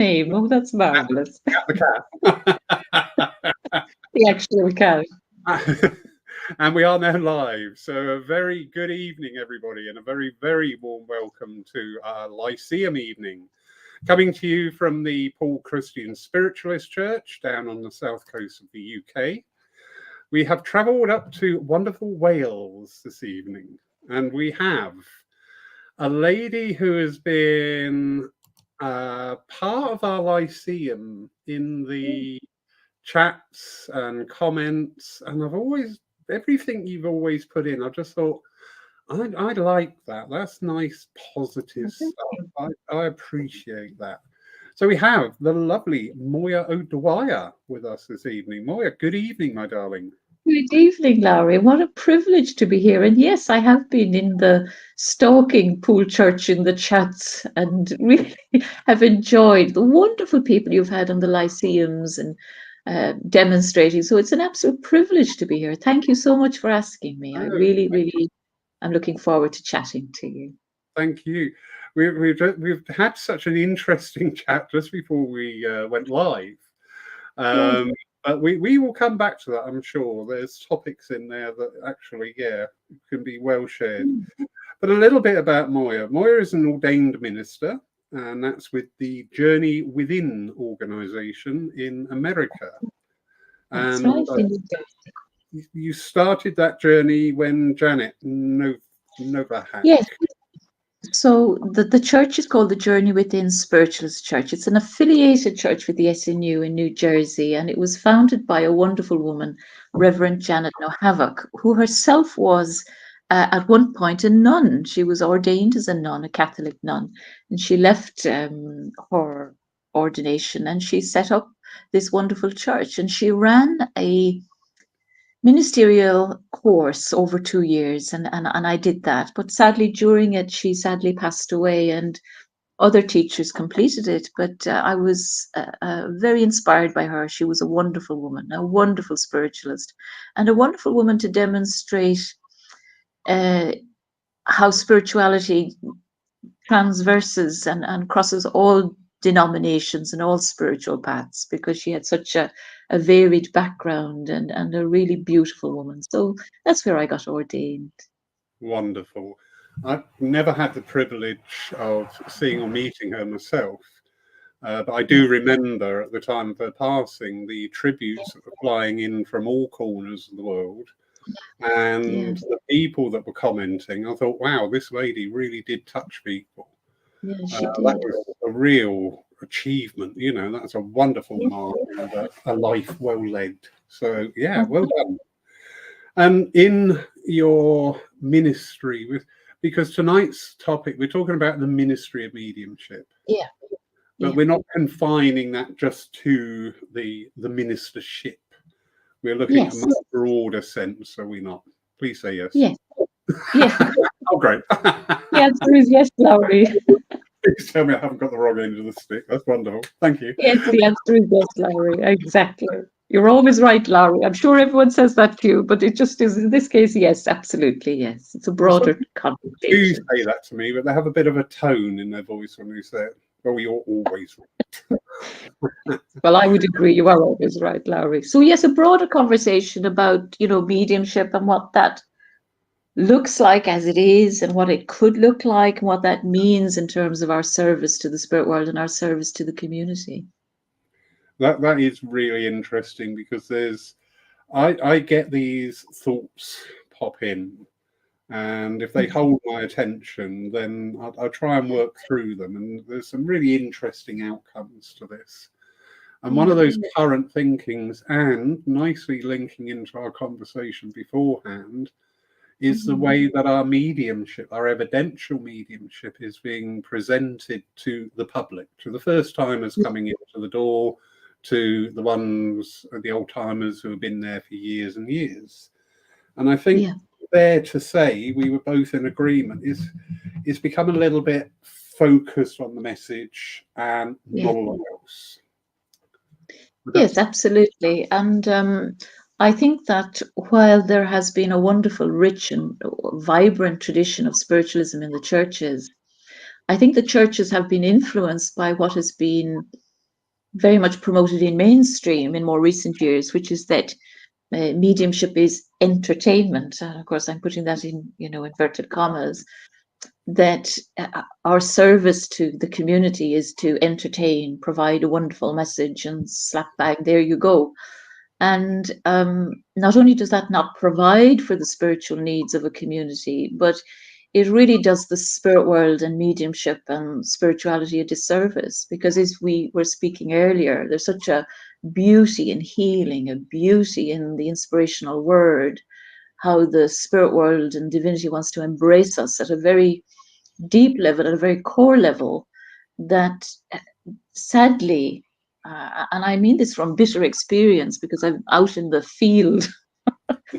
name. Oh, that's marvelous. The cat. The actual cat. And we are now live. So a very good evening, everybody, and a very, very warm welcome to our Lyceum evening. Coming to you from the Paul Christian Spiritualist Church down on the south coast of the UK. We have travelled up to wonderful Wales this evening, and we have a lady who has been part of our Lyceum in the chats and comments, and everything you've always put in, I just thought, I like that. That's nice, positive stuff. I appreciate that. So we have the lovely Moya Dwyer with us this evening. Moya, good evening, my darling. Good evening, Larry. What a privilege to be here. And yes, I have been in the stalking Pool Church in the chats and really have enjoyed the wonderful people you've had on the Lyceums and demonstrating. So it's an absolute privilege to be here. Thank you so much for asking me. I really am looking forward to chatting to you. Thank you. We've had such an interesting chat just before we went live. But we will come back to that, I'm sure. There's topics in there that actually, can be well shared. But a little bit about Moya. Moya is an ordained minister, and that's with the Journey Within organization in America. That's And right. you started that journey when Janet Novak. Yes. So the church is called the Journey Within Spiritualist Church. It's an affiliated church with the SNU in New Jersey, and it was founded by a wonderful woman, Reverend Janet Novak, who herself was at one point a nun. She was ordained as a nun, a Catholic nun, and she left her ordination and she set up this wonderful church, and she ran a ministerial course over 2 years, and I did that. But sadly, during it, she sadly passed away, and other teachers completed it. But I was very inspired by her. She was a wonderful woman, a wonderful spiritualist, and a wonderful woman to demonstrate how spirituality transverses and crosses all denominations and all spiritual paths, because she had such a varied background and a really beautiful woman. So that's where I got ordained. Wonderful. I've never had the privilege of seeing or meeting her myself, but I do remember at the time of her passing the tributes that were flying in from all corners of the world, and the people that were commenting. I thought, wow, this lady really did touch people. Yeah, she did. That was a real achievement. That's a wonderful mark of a life well led. So, well done. And in your ministry, because tonight's topic, we're talking about the ministry of mediumship. Yeah. But we're not confining that just to the ministership. We're looking at a much broader sense, are we not? Please say yes. Yes. Yes. Oh, great. The answer is yes, Larry. Please tell me I haven't got the wrong end of the stick. That's wonderful. Thank you. Yes, the answer is yes, Larry. Exactly. You're always right, Larry. I'm sure everyone says that to you, but it just is, in this case, yes, absolutely, yes. It's a broader conversation. You say that to me, but they have a bit of a tone in their voice when they say it. Well, you're always right. Well, I would agree. You are always right, Larry. So, yes, a broader conversation about, mediumship and what that looks like as it is, and what it could look like, and what that means in terms of our service to the spirit world and our service to the community. That is really interesting, because I get these thoughts pop in, and if they hold my attention, then I'll try and work through them. And there's some really interesting outcomes to this. And one of those current thinkings, and nicely linking into our conversation beforehand, is the way that our mediumship, our evidential mediumship, is being presented to the public, to the first timers coming into the door, to the ones, the old timers who have been there for years and years. And I think fair to say we were both in agreement, it's become a little bit focused on the message and not a lot else. Yes, absolutely. And I think that while there has been a wonderful, rich and vibrant tradition of spiritualism in the churches, I think the churches have been influenced by what has been very much promoted in mainstream in more recent years, which is that mediumship is entertainment. And of course, I'm putting that in, inverted commas, that our service to the community is to entertain, provide a wonderful message, and slap bang, there you go. And not only does that not provide for the spiritual needs of a community, but it really does the spirit world and mediumship and spirituality a disservice, because as we were speaking earlier, there's such a beauty in healing, a beauty in the inspirational word, how the spirit world and divinity wants to embrace us at a very deep level, at a very core level, that sadly, and I mean this from bitter experience because I'm out in the field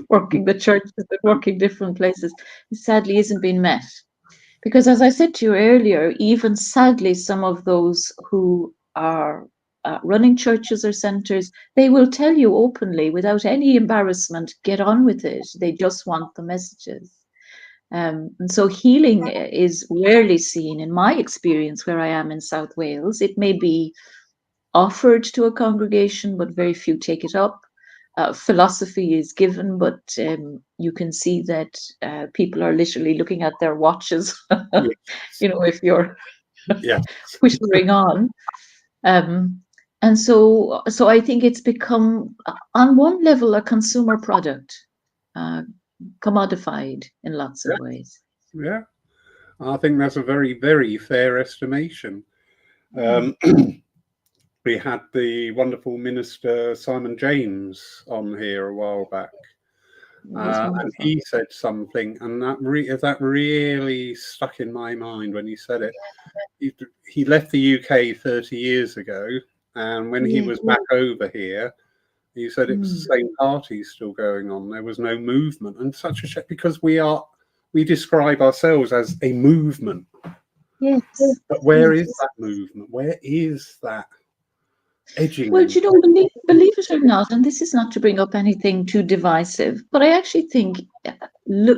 working the churches and working different places, it sadly isn't being met. Because as I said to you earlier, even sadly, some of those who are running churches or centers, they will tell you openly, without any embarrassment, get on with it. They just want the messages. And so healing is rarely seen, in my experience, where I am in South Wales. It may be offered to a congregation, but very few take it up. Philosophy is given, but you can see that people are literally looking at their watches, Yes. if you're Yes. whispering on. And so I think it's become, on one level, a consumer product, uh, commodified in lots of ways. Yeah. I think that's a very, very fair estimation. Mm. We had the wonderful minister Simon James on here a while back, It was and wonderful. he said something, and that really stuck in my mind when he said it. He left the UK 30 years ago, and when he Yeah. was back over here, he said it was Mm. the same party still going on. There was no movement, and such a shame because we describe ourselves as a movement, Yes. but where is Yes. that movement? Where is that edging Well, and believe it or not, and this is not to bring up anything too divisive, but I actually think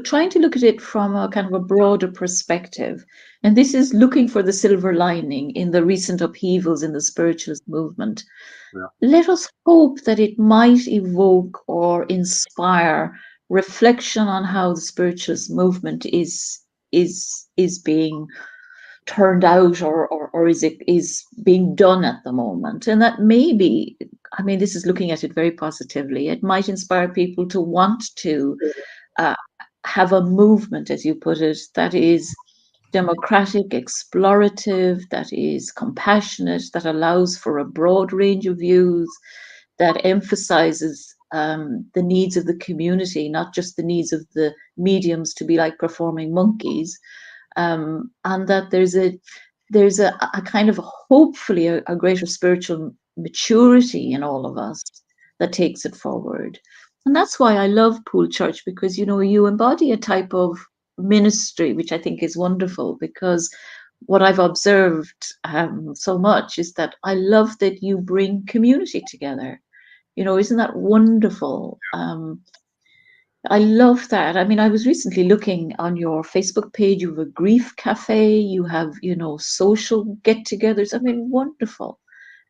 trying to look at it from a kind of a broader perspective, and this is looking for the silver lining in the recent upheavals in the spiritualist movement. yeah, Let us hope that it might evoke or inspire reflection on how the spiritualist movement is being turned out, or is being done at the moment. And that maybe, I mean, this is looking at it very positively, it might inspire people to want to uh, have a movement, as you put it, that is democratic, explorative, that is compassionate, that allows for a broad range of views, that emphasizes the needs of the community, not just the needs of the mediums to be like performing monkeys, and that there's a kind of, hopefully, a greater spiritual maturity in all of us that takes it forward. And that's why I love Pool Church, because you embody a type of ministry which I think is wonderful, because what I've observed so much is that I love that you bring community together. Isn't that wonderful? I love that. I mean, I was recently looking on your Facebook page. You have a grief cafe. You have, social get-togethers. I mean, wonderful.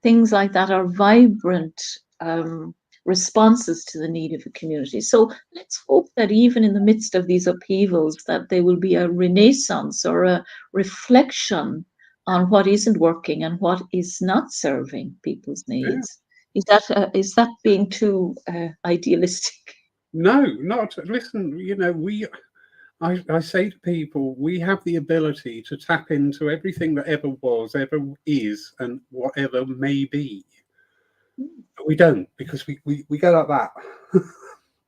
Things like that are vibrant um, responses to the need of the community. So let's hope that even in the midst of these upheavals, that there will be a renaissance or a reflection on what isn't working and what is not serving people's yeah. needs. Is that being too idealistic? No, not listen. I say to people, we have the ability to tap into everything that ever was, ever is, and whatever may be. But we don't because we go like that.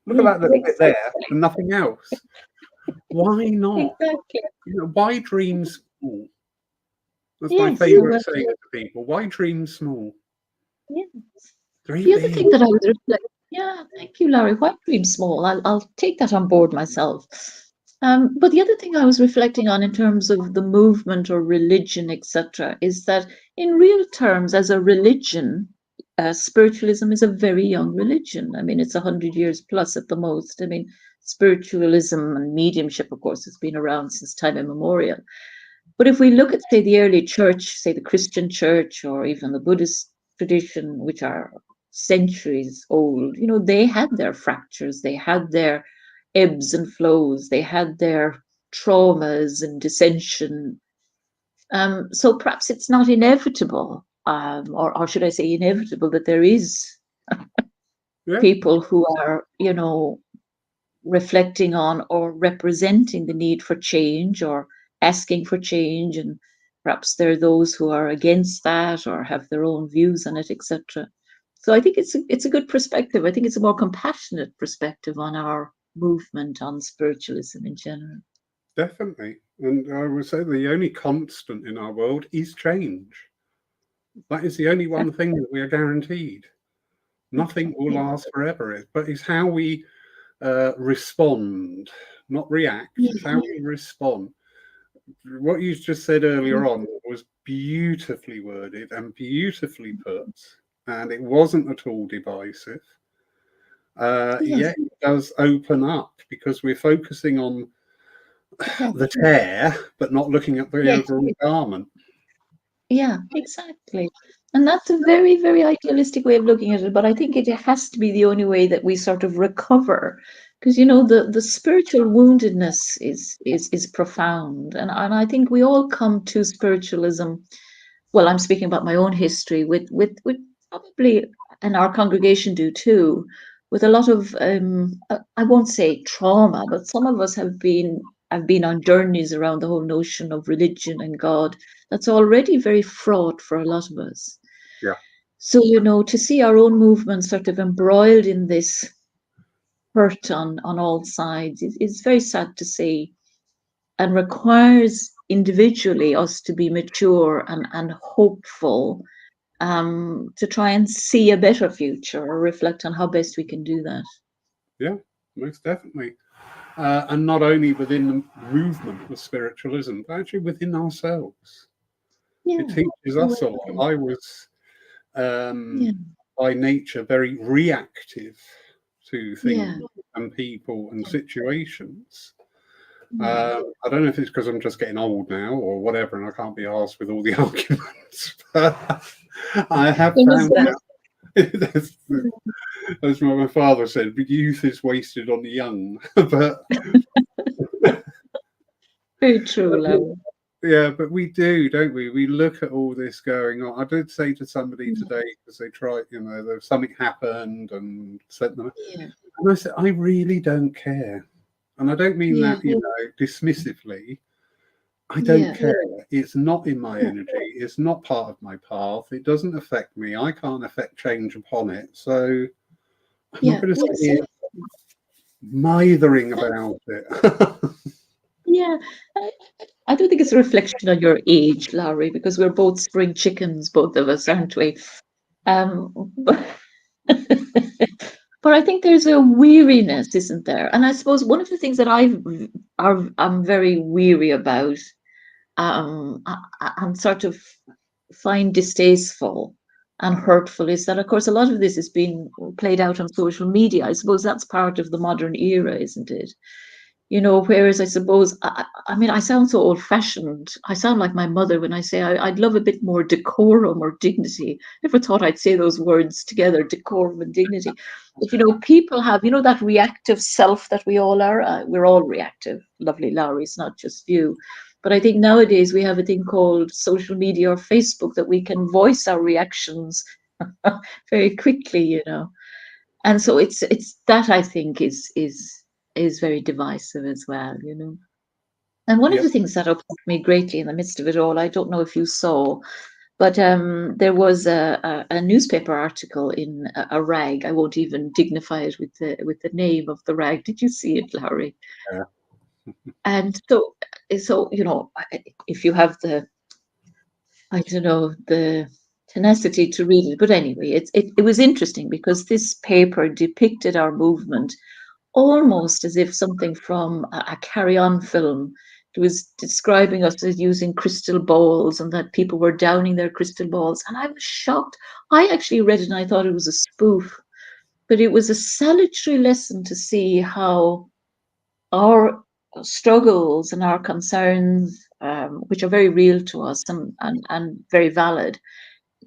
Look at Yeah, that little bit exactly. there and nothing else. Why not? Exactly. Why dream small? That's my Yes. favourite Well, saying to people. Why dream small? yeah. Dream The other big. thing that I was reflecting, yeah, thank you, Larry. Why dream small? I'll take that on board myself. But the other thing I was reflecting on in terms of the movement or religion, etc., is that in real terms, as a religion, spiritualism is a very young religion. I mean, it's 100 years plus at the most. I mean, spiritualism and mediumship, of course, has been around since time immemorial. But if we look at, say, the early church, say the Christian church or even the Buddhist tradition, which are centuries old, they had their fractures, they had their ebbs and flows, they had their traumas and dissension. So perhaps it's not inevitable, or should I say inevitable, that there is Yeah, people who are, reflecting on or representing the need for change or asking for change, and perhaps there are those who are against that or have their own views on it, etc. So I think it's a good perspective. I think it's a more compassionate perspective on our movement, on spiritualism in general. definitely. And I would say the only constant in our world is change. That is the only one thing that we are guaranteed. Nothing will Yeah, last forever, but it's how we respond, not react. It's how yeah, we respond. What you just said earlier on was beautifully worded and beautifully put, and it wasn't at all divisive. yeah, Yet it does open up because we're focusing on yeah, the tear, but not looking at the yes, overall garment. yeah, exactly. And that's a very, very idealistic way of looking at it. But I think it has to be the only way that we sort of recover. Because the spiritual woundedness is profound. And I think we all come to spiritualism. Well, I'm speaking about my own history with probably, and our congregation do too, with a lot of I won't say trauma, but some of us have been on journeys around the whole notion of religion and God that's already very fraught for a lot of us. Yeah, So, to see our own movement sort of embroiled in this hurt on all sides is very sad to see, and requires individually us to be mature and hopeful, to try and see a better future or reflect on how best we can do that. yeah, most definitely. And not only within the movement of spiritualism, but actually within ourselves. It Yeah. teaches Oh, us a lot. I was yeah. by nature very reactive to Yeah. things and people and situations. Yeah. I don't know if it's because I'm just getting old now or whatever, and I can't be asked with all the arguments. But I have When was found that? out, as, as my father said, youth is wasted on the young. But Very true, love. yeah, but we do, don't we? We look at all this going on. I did say to somebody today because they tried, there something happened and sent them, Yeah. and I said, I really don't care, and I don't mean Yeah. that, dismissively. I don't Yeah. care. It's not in my energy. It's not part of my path. It doesn't affect me. I can't affect change upon it. So I'm not Yeah. going to sit here Exactly. mithering about it. Yeah. I, I don't think it's a reflection on your age, Larry, because we're both spring chickens, both of us, aren't we? But, but I think there's a weariness, isn't there? And I suppose one of the things that I'm very weary about, and sort of find distasteful and hurtful, is that, of course, a lot of this is being played out on social media. I suppose that's part of the modern era, isn't it? Whereas I suppose, I mean, I sound so old fashioned. I sound like my mother when I say I'd love a bit more decorum or dignity. Never thought I'd say those words together, decorum and dignity. But, people have, that reactive self that we all are. We're all reactive, lovely Larry, it's not just you. But I think nowadays we have a thing called social media or Facebook that we can voice our reactions very quickly. And so it's that I think is very divisive as well. And one of Yep. the things that upset me greatly in the midst of it all, I don't know if you saw, but there was a newspaper article in a rag. I won't even dignify it with the name of the rag. Did you see it, Larry? Yeah. And so if you have I don't know, the tenacity to read it, but anyway, it was interesting because this paper depicted our movement almost as if something from a Carry On film. It was describing us as using crystal balls and that people were downing their crystal balls. And I was shocked. I actually read it and I thought it was a spoof, but it was a salutary lesson to see how our struggles and our concerns, which are very real to us and very valid,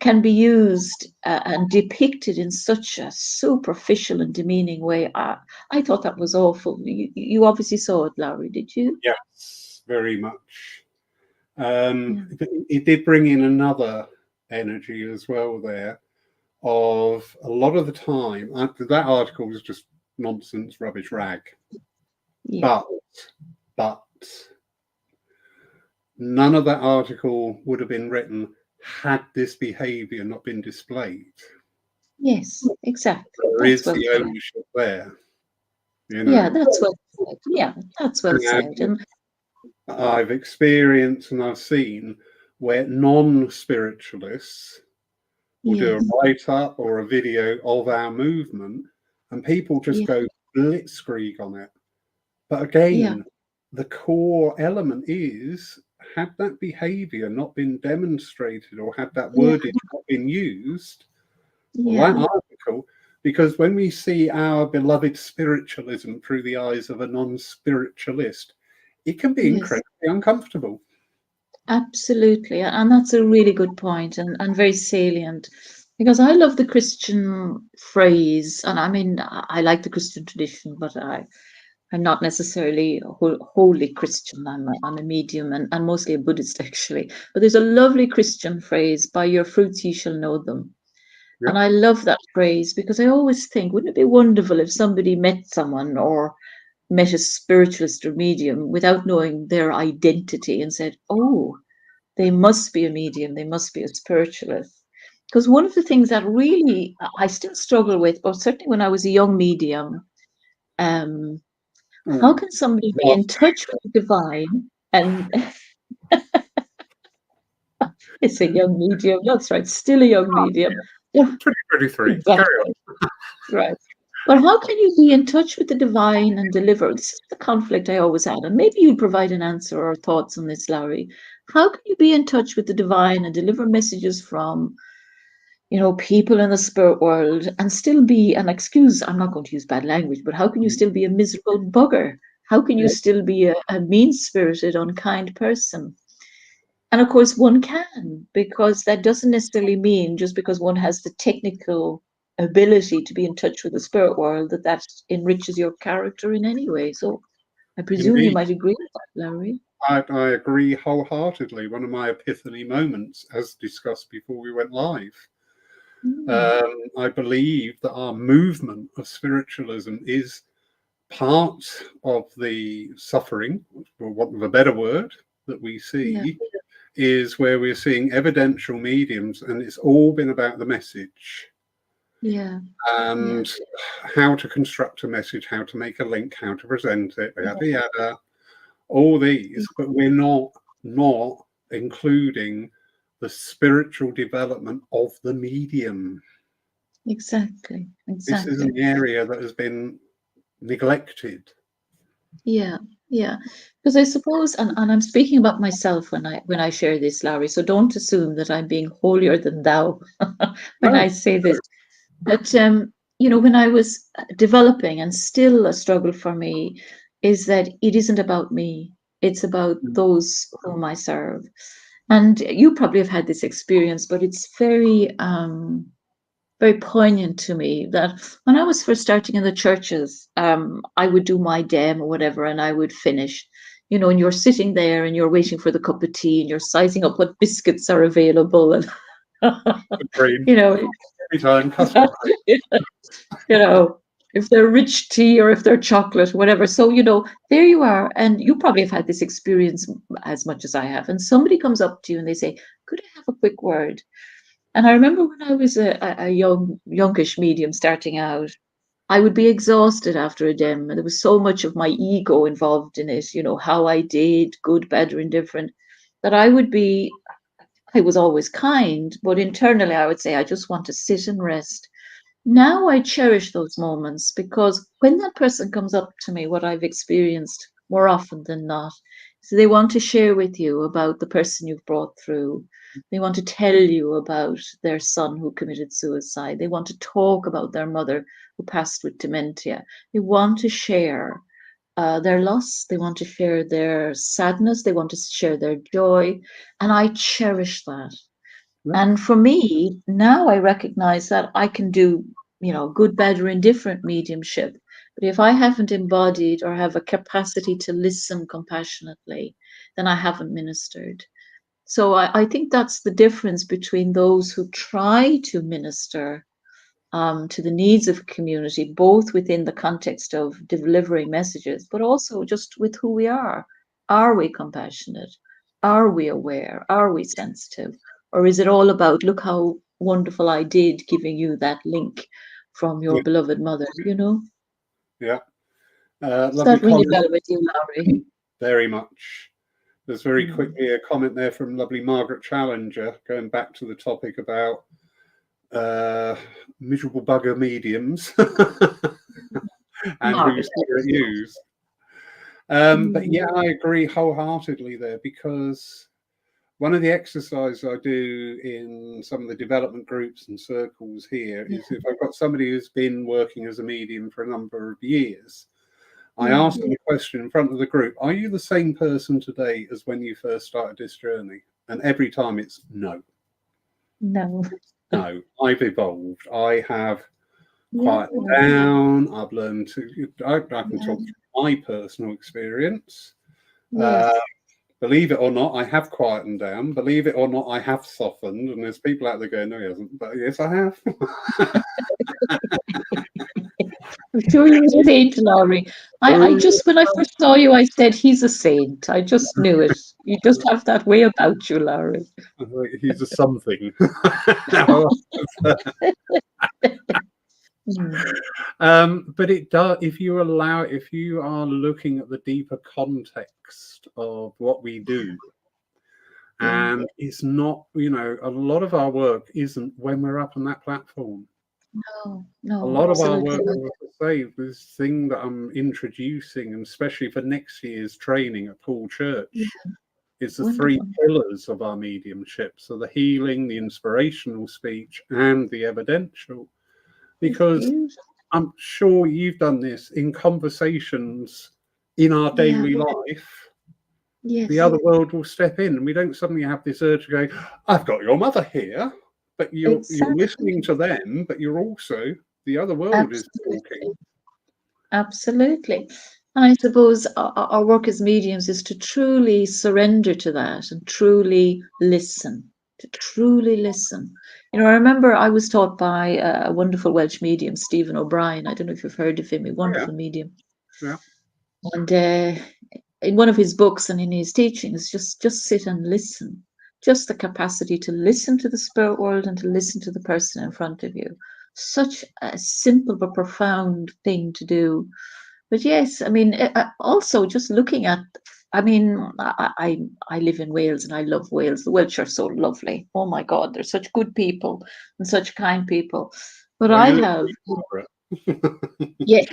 can be used and depicted in such a superficial and demeaning way. I thought that was awful. You obviously saw it, Larry, did you? Yes, very much. Yeah. It did bring in another energy as well there of a lot of the time. That article was just nonsense, rubbish, rag. Yeah. But, but none of that article would have been written had this behaviour not been displayed. Yes, exactly. There That's is well the put. ownership there, you Yeah, know. that's well said. Yeah, that's well said. And And I've experienced and I've seen where non-spiritualists will do a yes, write-up or a video of our movement, and people just yeah, go blitzkrieg on it. But yeah, again, the core element is, had that behaviour not been demonstrated or had that yeah, wordage not been used, or yeah, that article, because when we see our beloved spiritualism through the eyes of a non-spiritualist, it can be yes, incredibly uncomfortable. absolutely. And that's a really good point and very salient. Because I love the Christian phrase, and I mean, I like the Christian tradition, but I'm not necessarily wholly Christian. I'm a medium and mostly a Buddhist, actually. But there's a lovely Christian phrase, by your fruits ye shall know them. Yeah. And I love that phrase because I always think, wouldn't it be wonderful if somebody met someone or met a spiritualist or medium without knowing their identity and said, oh, they must be a medium, they must be a spiritualist. Because one of the things that really I still struggle with, or certainly when I was a young medium, um, how Mm. can somebody be Last in touch with the divine? And it's a young medium, that's right, still a young medium. Yeah, 2023. Carry exactly. Right. But how can you be in touch with the divine and deliver? This is the conflict I always had. And maybe you'll provide an answer or thoughts on this, Larry. How can you be in touch with the divine and deliver messages from, people in the spirit world and still be, and excuse, I'm not going to use bad language, but how can you on. still be a miserable bugger? How can you still be a mean spirited, unkind person? And of course, one can, because that doesn't necessarily mean just because one has the technical ability to be in touch with the spirit world that enriches your character in any way. So I presume you Indeed. might agree with that, Larry. I agree wholeheartedly. One of my epiphany moments, as discussed before we went live, Mm, I believe that our movement of spiritualism is part of the suffering, for want of a better word, that we yeah, see, is where we're seeing evidential mediums, and it's all been about the message yeah, yeah, and how to construct a message, how to make a link, how to present it, yada yada, all yeah, these, but we're not including the spiritual development of the medium. exactly, This is exactly. an area that has been neglected. Yeah, yeah. Because I suppose, and I'm speaking about myself when I share this, Larry. So don't assume that I'm being holier than thou when No. I say this. But when I was developing, and still a struggle for me, is that it isn't about me. It's about those whom I serve. And you probably have had this experience, but it's very poignant to me that when I was first starting in the churches, I would do my dem or whatever, and I would finish. And you're sitting there and you're waiting for the cup of tea, and you're sizing up what biscuits are available, and Cream you know, every time, custard cream. you know, if they're rich tea or if they're chocolate, whatever. So, there you are. And you probably have had this experience as much as I have. And somebody comes up to you and they say, could I have a quick word? And I remember when I was a youngish medium starting out, I would be exhausted after a dem. And there was so much of my ego involved in it, how I did, good, bad, or indifferent, that I was always kind, but internally I would say, I just want to sit and rest. Now I cherish those moments because when that person comes up to me, what I've experienced more often than not, so they want to share with you about the person you've brought through. They want to tell you about their son who committed suicide. They want to talk about their mother who passed with dementia. They want to share their loss. They want to share their sadness. They want to share their joy. And I cherish that. And for me, now I recognize that I can do, good, bad, or indifferent mediumship. But if I haven't embodied or have a capacity to listen compassionately, then I haven't ministered. So I think that's the difference between those who try to minister to the needs of a community, both within the context of delivering messages, but also just with who we are. Are we compassionate? Are we aware? Are we sensitive? Or is it all about, look how wonderful I did giving you that link from your Yeah. beloved mother? Yeah. Does Lovely that ring a comment. bell with you, Larry? Very much. There's very Mm. quickly a comment there from lovely Margaret Challenger, going back to the topic about uh, miserable bugger mediums and whose Margaret. spirit use. But Mm. yeah, I agree wholeheartedly there, because one of the exercises I do in some of the development groups and circles here Yeah, is, if I've got somebody who's been working as a medium for a number of years, I yeah. ask them a question in front of the group: are you the same person today as when you first started this journey? And every time it's no. No. No, I've evolved. I have Yeah, quieted down. I've learned to, I can yeah. talk through my personal experience. Uh, Yes. believe it or not, I have quietened down. Believe it or not, I have softened. And there's people out there going, no, he hasn't. But yes, I have. I'm sure you're a saint, Laurie. I Oh, just, when I first saw you, I said, he's a saint. I just knew it. You just have that way about you, Laurie. he's a something. Now, Mm. but it does, if you allow, if you are looking at the deeper context of what we do, Yeah. and it's not, a lot of our work isn't when we're up on that platform. No, A no, lot of our absolutely work, not. as I say, this thing that I'm introducing, and especially for next year's training at Poole Yeah, Church, is the three wonderful. pillars of our mediumship. So the healing, the inspirational speech, and the evidential. It's Because beautiful. I'm sure you've done this in conversations in our Yeah, daily life. The yes, other world will step in, and we don't suddenly have this urge to go, I've got your mother here, but you're exactly. listening to them, but you're also, the other world is talking. Absolutely. Absolutely. And I suppose our work as mediums is to truly surrender to that and truly listen, to truly listen. I remember I was taught by a wonderful Welsh medium, Stephen O'Brien. I don't know if you've heard of him, a Oh, yeah, wonderful medium. yeah, And in one of his books and in his teachings, just sit and listen. Just the capacity to listen to the spirit world and to listen to the person in front of you. Such a simple but profound thing to do. But yes, I mean, also just looking at, I mean, I live in Wales and I love Wales. The Welsh are so lovely. Oh my God, they're such good people and such kind people. But well, I you live have, in Margaret. yes,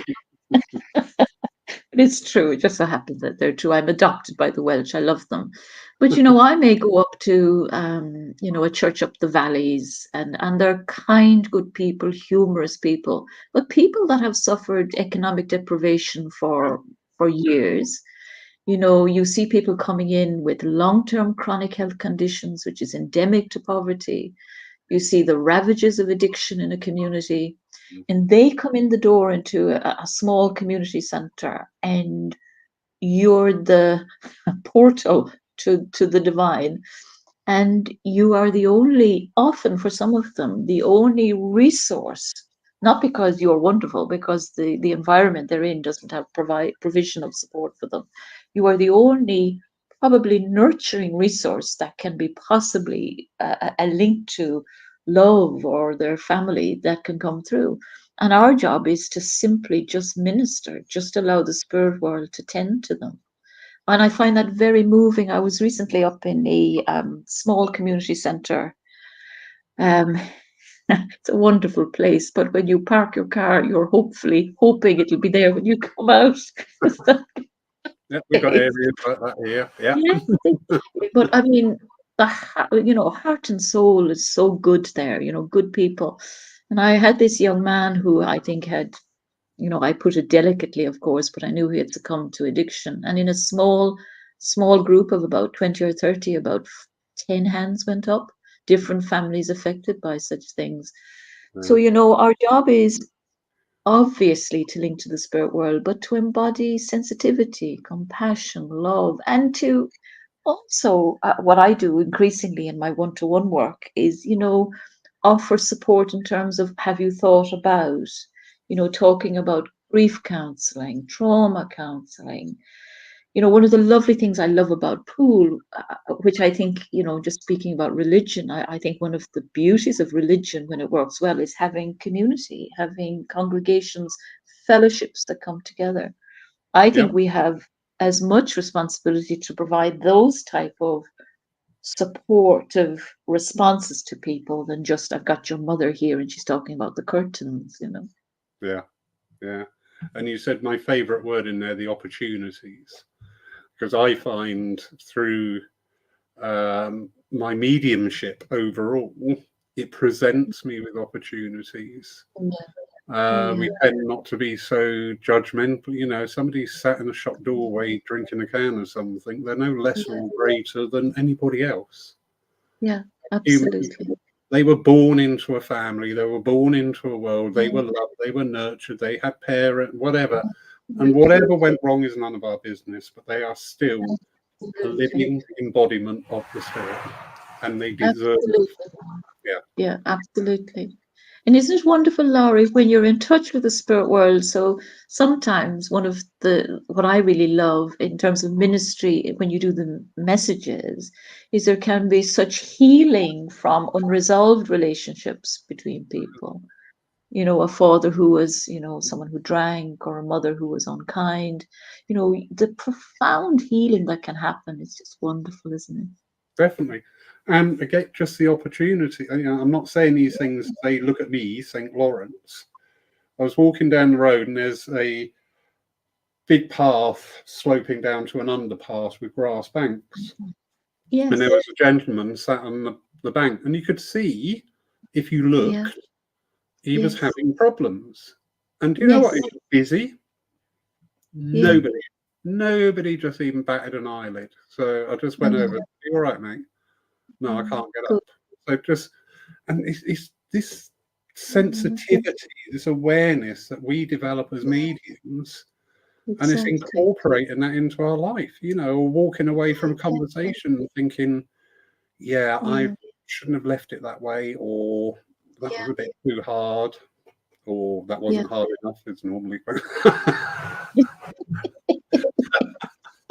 it's true. It just so happens that they're true. I'm adopted by the Welsh. I love them. But I may go up to a church up the valleys, and they're kind, good people, humorous people, but people that have suffered economic deprivation for years. You see people coming in with long-term chronic health conditions, which is endemic to poverty. You see the ravages of addiction in a community, and they come in the door into a small community center, and you're the portal to the divine, and you are the only, often for some of them, the only resource, not because you're wonderful, because the environment they're in doesn't have provision of support for them. You are the only probably nurturing resource that can be possibly a link to love or their family that can come through. And our job is to simply just minister, just allow the spirit world to tend to them. And I find that very moving. I was recently up in a small community centre. Um, it's a wonderful place, but when you park your car, you're hopefully hoping it'll be there when you come out. Is that Yeah, we've the got case? areas like that here. Yeah. Yeah, exactly. But I mean, heart and soul is so good there. Good people. And I had this young man who I think had, I put it delicately, of course, but I knew he had succumbed to addiction. And in a small group of about 20 or 30, about 10 hands went up. different families affected by such things. So, Yeah. our job is obviously to link to the spirit world, but to embody sensitivity, compassion, love, and to also, what I do increasingly in my one-to-one work is, offer support in terms of, have you thought about, talking about grief counseling, trauma counseling. One of the lovely things I love about pool, which I think, just speaking about religion, I think one of the beauties of religion when it works well is having community, having congregations, fellowships that come together. I Yeah. think we have as much responsibility to provide those type of supportive responses to people than just, I've got your mother here and she's talking about the curtains. Yeah. Yeah. And you said my favorite word in there, the opportunities, because I find through my mediumship overall, it presents me with opportunities. Yeah, yeah, We tend not to be so judgmental. Somebody sat in a shop doorway drinking a can of something, they're no less yeah, or greater than anybody else. yeah, Human, absolutely. they were born into a family, they were born into a world, they Yeah, were loved, they were nurtured, they had parent, whatever. And absolutely, whatever went wrong is none of our business, but they are still a absolutely, living embodiment of the spirit, and they deserve. absolutely. Yeah, Yeah, absolutely. And isn't it wonderful, Laurie, when you're in touch with the spirit world? So sometimes one of what I really love in terms of ministry, when you do the messages, is there can be such healing from unresolved relationships between people. A father who was, someone who drank, or a mother who was unkind. The profound healing that can happen is just wonderful, isn't definitely. And again, just the opportunity. I'm not saying these things. They look at me, St. Lawrence. I was walking down the road, and there's a big path sloping down to an underpass with grass banks. it? And there Yes. was a gentleman sat on the bank, and you could see, if you Yeah. looked, he was Yes. having problems. And do you know what? He Yes. was busy. Yeah. Nobody just even batted an eyelid. So I just went over. Mm, Are you all right, mate? No, I mm, can't get good. up. So just, and it's this Mm, sensitivity, this awareness that we develop as mediums, and it's exactly. incorporating that into our life. Or walking away from a Exactly. conversation and thinking, yeah, I Yeah. shouldn't have left it that way, or that was Yeah. a bit too hard, or that Yeah. wasn't hard enough. It's normally.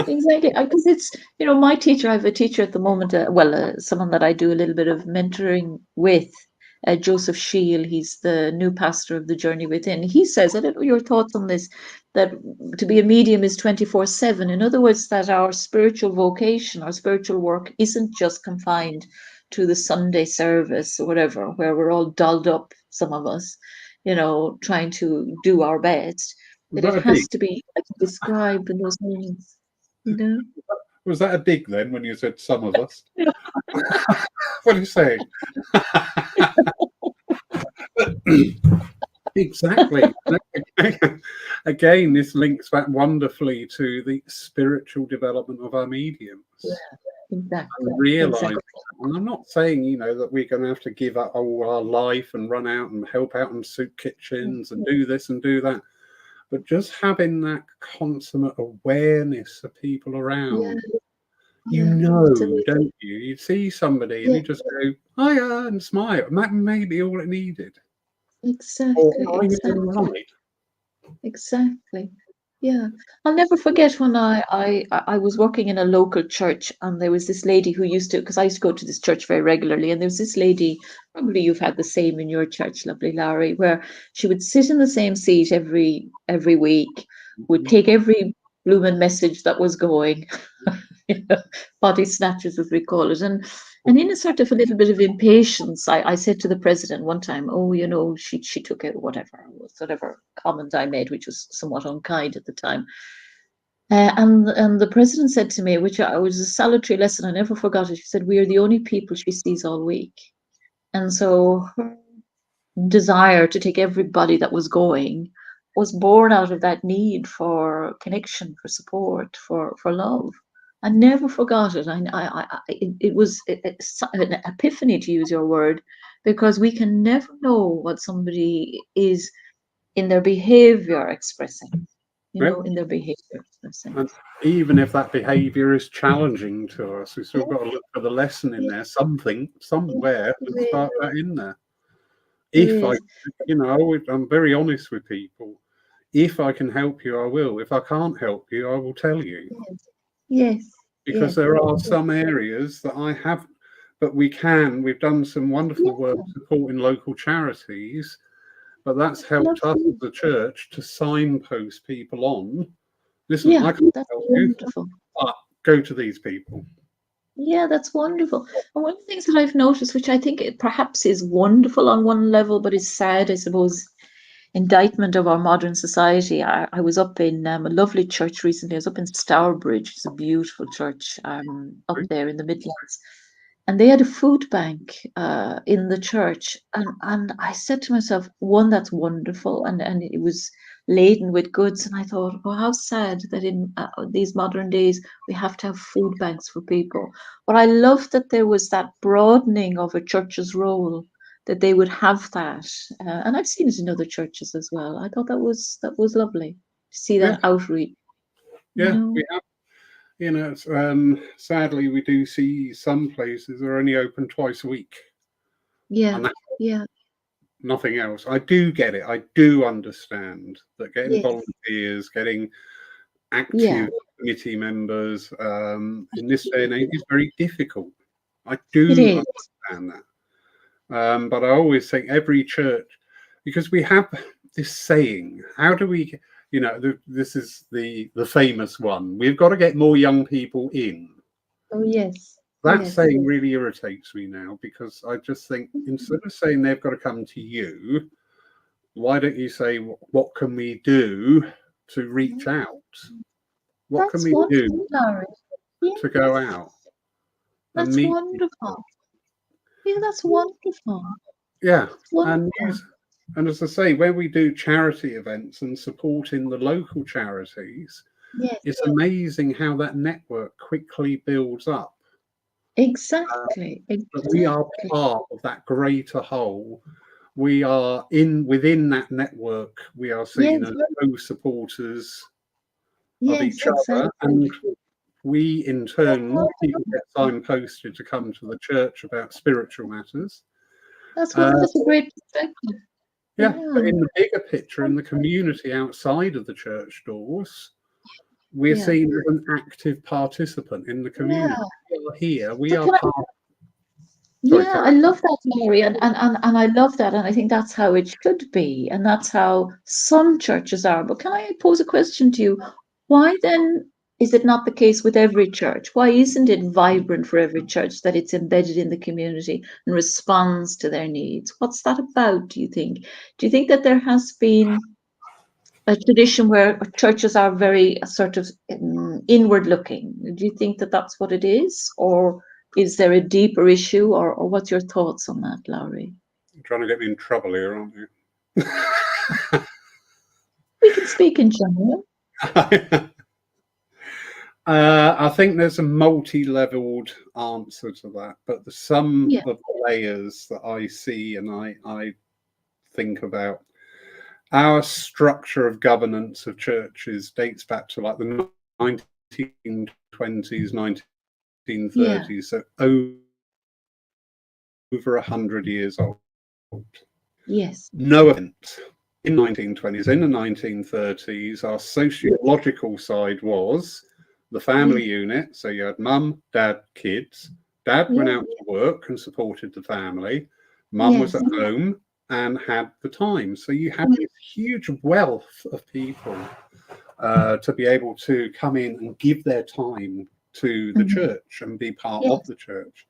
Exactly. Because it's, my teacher, I have a teacher at the moment, someone that I do a little bit of mentoring with, Joseph Shield. He's the new pastor of the Journey Within. He says, I don't know your thoughts on this, that to be a medium is 24/7. In other words, that our spiritual vocation, our spiritual work isn't just confined to the Sunday service or whatever, where we're all dolled up, some of us, trying to do our best, Was that it that a dig? has to be, like you described in those moments. You know? Was that a dig then when you said some of us? What are you saying? Exactly. Again, this links back wonderfully to the spiritual development of our mediums. Yeah, exactly, And realize, exactly. and I'm not saying, that we're going to have to give up all our life and run out and help out in soup kitchens and do this and do that. But just having that consummate awareness of people Yeah, around, yeah, absolutely. don't you? You see somebody and Yeah, you just go, hiya, and smile. And that may be all it needed. Or exactly, I was in the exactly, right. exactly. Yeah, I'll never forget when I was working in a local church, and there was this lady who used to, because I used to go to this church very regularly, and there was this lady, probably you've had the same in your church, lovely Larry, where she would sit in the same seat every week, would take every blooming message that was going, you know, body snatchers as we call it, and in a sort of a little bit of impatience, I said to the president one time, oh, she took it, whatever comment I made, which was somewhat unkind at the time. And the president said to me, which was a salutary lesson, I never forgot it. She said, "We are the only people she sees all week." And so her desire to take everybody that was going was born out of that need for connection, for support, for love. I never forgot it. It was an epiphany, to use your word, because we can never know what somebody is in their behavior expressing, Well, in their behavior expressing. and even if that behaviour is challenging to us, we've still Yeah, got to look for the lesson in yeah, there, something, yeah, somewhere, and there is. start that in there. There If I, is. I'm very honest with people. If I can help you, I will. If I can't help you, I will tell you. Yes, yes, Because yes. there are some areas that I have, but we've done some Yeah, wonderful work supporting local charities, but that's that's helped us lovely. as a church to signpost people on. Listen, Yeah, I can't that's help you, wonderful. but go to these people. Yeah, that's wonderful. And one of the things that I've noticed, which I think it perhaps is wonderful on one level, but is sad, I suppose, indictment of our modern society. I was up in a lovely church recently. I was up in Stourbridge. It's a beautiful church up there in the Midlands. And they had a food bank in the church. And I said to myself, one, that's wonderful. And it was laden with goods. And I thought, oh, how sad that in these modern days we have to have food banks for people. But I love that there was that broadening of a church's role, that they would have that, and I've seen it in other churches as well. I thought that was lovely to see Yeah, that outreach. You yeah, know, we have. Sadly, we do see some places are only open twice a week, yeah, and that's yeah, nothing else. I do get it. I do understand that getting yes, volunteers, getting yeah, active committee members in this day and age is very difficult. I it do is. understand that. But I always think every church, because we have this saying, how do we, this is the famous one, we've got to get more young people in. Oh yes, That yes, saying really irritates me now because I just think instead of saying they've got to come to you, why don't you say, what can we do to reach out? What can that's we wonderful, do Larry. to go Yes, out and that's meet people? wonderful. Yeah, that's wonderful. Yeah, That's and wonderful. and as I say, when we do charity events and supporting the local charities, Yes, it's amazing how that network quickly builds up. exactly, But we are exactly. part of that greater whole. We are in within that network. We are seen Yes, as co-supporters of yes, each other, and exactly. we in That's turn people wonderful. get signposted to come to the church about spiritual matters. That's Uh, what. That's a great perspective. Yeah, but Yeah, in the bigger picture, in the community outside of the church doors, we're yeah, seen as an active participant in the yeah. community. We are here, we So are can I, part. Sorry, yeah, carry I love that, Mary, and I love that, and I think that's how it should be, and that's how some churches are. But can I pose a question to you? Why then is it not the case with every church? Why isn't it vibrant for every church, that it's embedded in the community and responds to their needs? What's that about, do you think? Do you think that there has been a tradition where churches are very sort of inward looking? Do you think that that's what it is? Or is there a deeper issue? Or what's your thoughts on that, Lowry? You're trying to get me in trouble here, aren't you? We can speak in general. I think there's a multi-leveled answer to that, but the some Yeah, of the layers that I see and I think about, our structure of governance of churches dates back to like the 1920s, yeah, 1930s, so over 100 years old. yes, No event in 1920s, in the 1930s, our sociological side was the yeah, family unit. So you had mum, dad, kids. Dad went yeah, out to work and supported the family. Mum was yes, at home and had the time. So you had yeah, this huge wealth of people to be able to come in and give their time to the mhm, church and be part of yes, the church.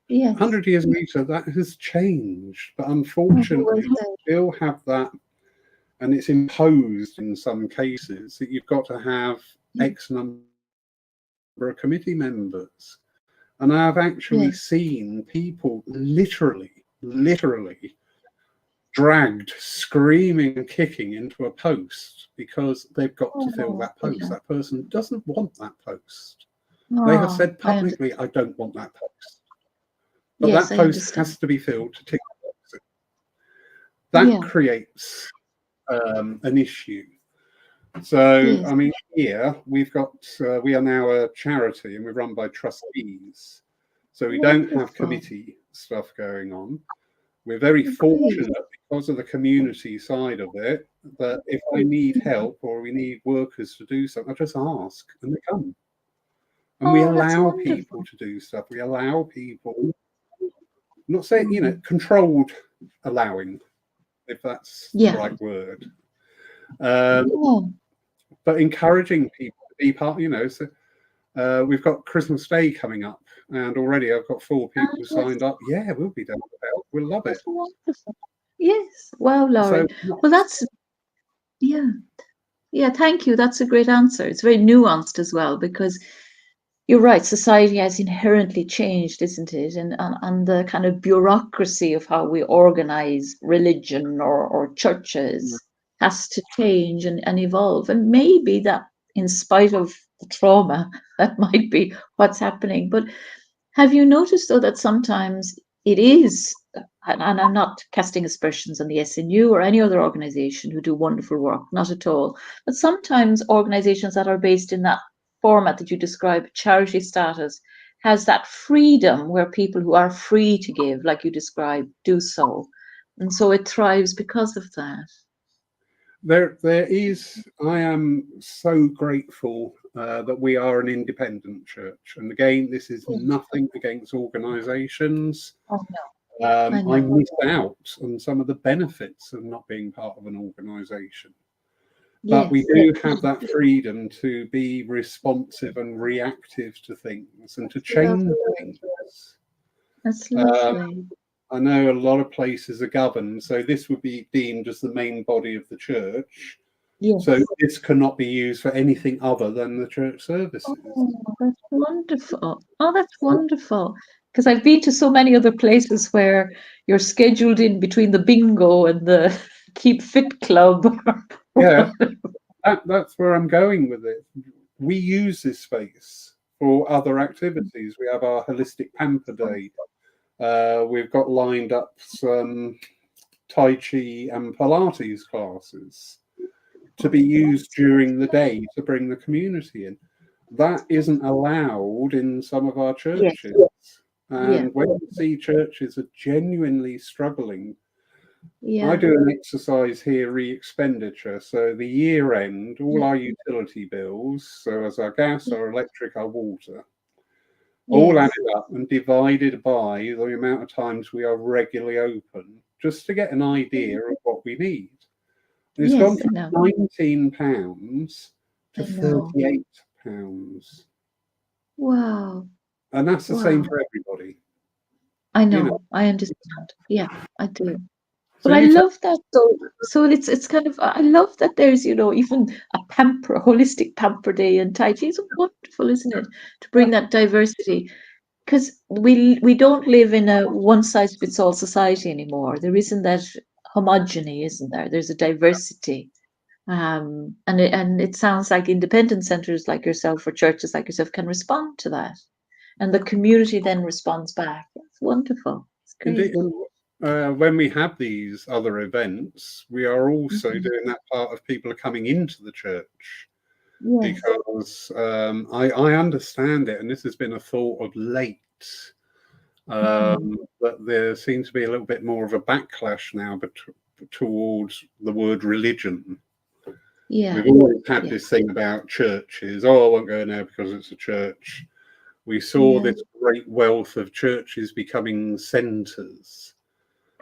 yes. 100 years later, that has changed, but I've always unfortunately, we said, still have that, and it's imposed in some cases that you've got to have yeah, X number of committee members. And I've actually yeah, seen people literally dragged screaming and kicking into a post because they've got to fill oh, that post. yeah, That person doesn't want that post. They have Oh, said I publicly, understand. I don't want that post. But Yes, that I post understand. has to be filled to tick the boxes. That Yeah. creates an issue. So, Yes. I mean, here we are now a charity and we're run by trustees. So we don't have Wonderful. committee stuff going on. We're very Great. fortunate because of the community side of it that if I need help or we need workers to do something, I just ask and they come. And we Oh, that's allow people wonderful. to do stuff. We allow people, not saying, Mhm. controlled allowing, if that's the Yeah. right word, um, Oh, but encouraging people to be part, So we've got Christmas Day coming up, and already I've got 4 people who yes, signed up. Yeah, we'll be down to help. We'll love it. that's wonderful. Yes. Wow, So Lauren. Well, yeah. Yeah, thank you. That's a great answer. It's very nuanced as well because you're right. Society has inherently changed, isn't it? And the kind of bureaucracy of how we organize religion or churches has to change and evolve. And maybe that, in spite of the trauma, that might be what's happening. But have you noticed, though, that sometimes it is, and I'm not casting aspersions on the SNU or any other organization who do wonderful work, not at all, but sometimes organizations that are based in that format that you describe, charity status, has that freedom where people who are free to give, like you describe, do so. And so it thrives because of that. there is. I am so grateful that we are an independent church. And again, this is Yeah. nothing against organisations. Oh, no, I I know. miss out on some of the benefits of not being part of an organisation. But we Yes, do have that freedom to be responsive and reactive to things and to change lovely. things. That's Uh, lovely. I know a lot of places are governed, so this would be deemed as the main body of the church. So Yes. this cannot be used for anything other than the church services. Oh, that's wonderful. Oh, that's wonderful. Because I've been to so many other places where you're scheduled in between the bingo and the keep fit club. Yeah, that's where I'm going with it. We use this space for other activities. We have our holistic pamper day. We've got lined up some Tai Chi and Pilates classes to be used during the day to bring the community in. That isn't allowed in some of our Yes, churches. yeah, And when you see churches are genuinely struggling, I yeah, do an exercise here, re-expenditure. So the year end, all yeah, our utility bills, so as our gas, our electric, our water, all yes, added up and divided by the amount of times we are regularly open, just to get an idea of what we need. And it's gone yes, from £19 to I know. £38. Wow, And that's the same wow. for everybody, I you know. know, I understand. Yeah, I do. So But I you take, love that though. So it's kind of I love that there's, even a holistic pamper day and Tai Chi. It's wonderful, isn't it? To bring that diversity. Because we don't live in a one size fits all society anymore. There isn't that homogeny, isn't there? There's a diversity. And it sounds like independent centers like yourself or churches like yourself can respond to that. And the community then responds back. It's wonderful. It's indeed, great. when we have these other events, we are also Mhm. doing that part of people are coming into the church Yes. because I understand it, and this has been a thought of late. Mhm. That there seems to be a little bit more of a backlash now, but towards the word religion. Yeah. We've always had Yeah. this thing about churches. Oh, I won't go in there because it's a church. We saw Yeah. this great wealth of churches becoming centres.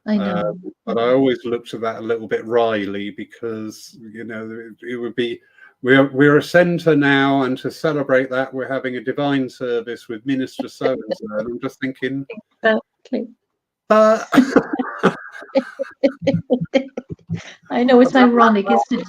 I Uh, know. but I always looked at that a little bit wryly because, it would be, we're a centre now, and to celebrate that, we're having a divine service with Minister so and so. And I'm just thinking, Exactly. uh, I know it's ironic, isn't it?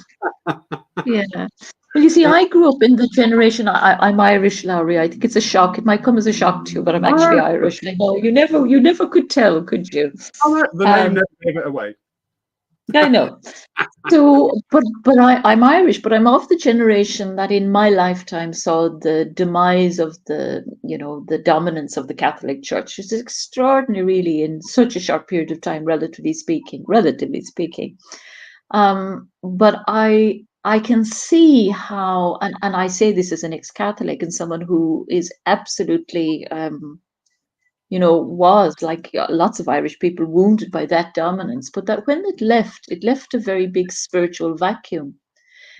Yeah. Well, you see, I grew up in the generation. I'm Irish, Laurie. I think it's a shock. It might come as a shock to you, but I'm actually Irish. I know you never could tell, could you? the name Um, never gave it away. I know. So, I'm Irish, but I'm of the generation that in my lifetime saw the demise of the dominance of the Catholic Church. It's extraordinary, really, in such a short period of time, relatively speaking. But I can see how, and I say this as an ex-Catholic and someone who is absolutely was like lots of Irish people wounded by that dominance, but that when it left a very big spiritual vacuum,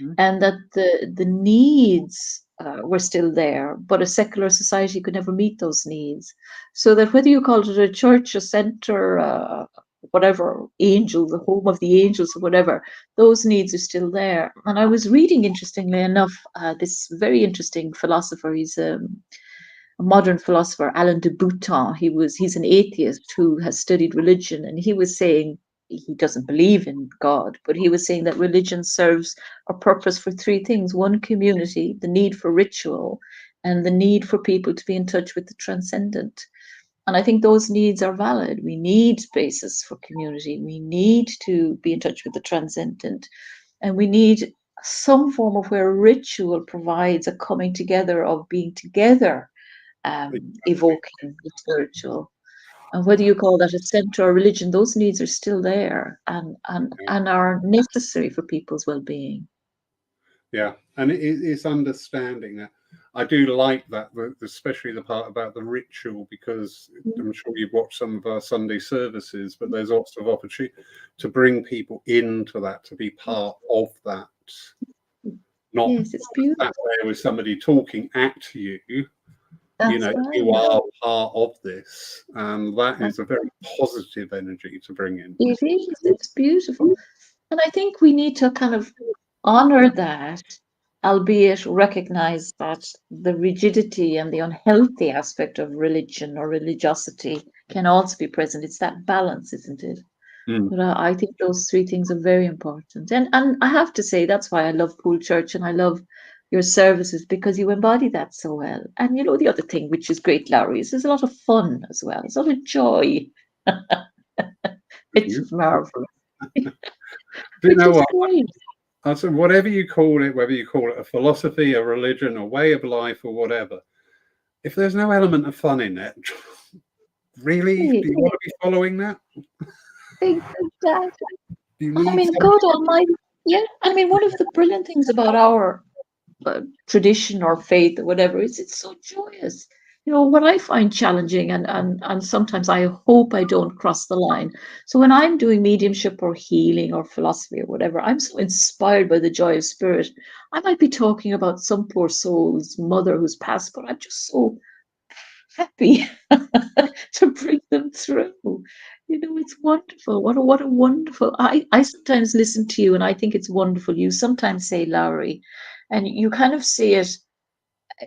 Mm. and that the needs were still there, but a secular society could never meet those needs. So that whether you called it a church, a center, whatever, angel, the home of the angels, or whatever, those needs are still there. And I was reading, interestingly enough, this very interesting philosopher. He's a modern philosopher, Alain de Botton. He's an atheist who has studied religion, and he was saying he doesn't believe in God, but he was saying that religion serves a purpose for three things: one, community, the need for ritual, and the need for people to be in touch with the transcendent. And I think those needs are valid. We need spaces for community. We need to be in touch with the transcendent. And we need some form of where ritual provides a coming together of being together, Exactly. evoking the spiritual. And whether you call that a center or religion, those needs are still there, Yeah. and are necessary for people's well-being. Yeah, and it's understanding that. I do like that, especially the part about the ritual, because I'm sure you've watched some of our Sunday services, but there's lots of opportunity to bring people into that, to be part of that, not Yes, it's beautiful. sat there with somebody talking at you. That's You right. are part of this, and that That is a very positive energy to bring in. it is. It's beautiful. And I think we need to kind of honor that, albeit recognize that the rigidity and the unhealthy aspect of religion or religiosity can also be present. It's that balance, isn't it? Mm. But I think those three things are very important. And I have to say, that's why I love Pool Church and I love your services, because you embody that so well. And the other thing which is great, Larry, is there's a lot of fun as well. There's a lot of joy. It's You, marvelous, do you which know is what? great. I said, whatever you call it, whether you call it a philosophy, a religion, a way of life, or whatever, if there's no element of fun in it, really, Hey, do you want to be following that? exactly. Do you I need mean, something? God Almighty. Yeah, I mean, one of the brilliant things about our tradition or faith or whatever is it's so joyous. What I find challenging, and sometimes I hope I don't cross the line. So when I'm doing mediumship or healing or philosophy or whatever, I'm so inspired by the joy of spirit. I might be talking about some poor soul's mother who's passed, but I'm just so happy to bring them through. It's wonderful. What a wonderful. I sometimes listen to you and I think it's wonderful. You sometimes say Lowry, and you kind of say it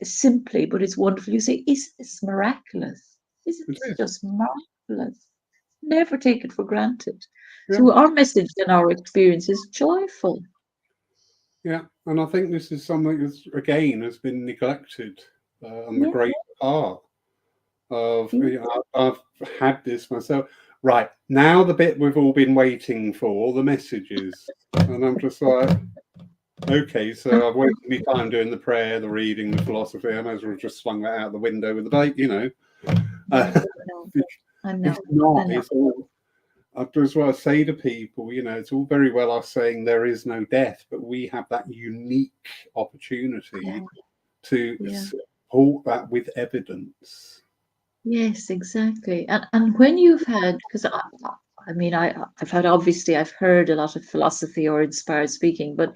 simply, but it's wonderful. You say, "Is this miraculous? Isn't It this is. just marvelous?" Never take it for granted. Yeah, So our message and our experience is joyful. yeah. And I think this is something that's, again, has been neglected on the Yeah, great part of, yeah, I've had this myself. Right, now the bit we've all been waiting for, the messages. And I'm just like, okay, so I've wasted my time doing the prayer, the reading, the philosophy. I might as well have just swung that out the window with the bait. Uh, yeah. No, I it's know. not. I know. It's all. I just want to say to people, it's all very well us saying there is no death, but we have that unique Yeah, opportunity to yeah. support that with evidence. Yes, exactly. And when you've had, because I mean, I've heard a lot of philosophy or inspired speaking, but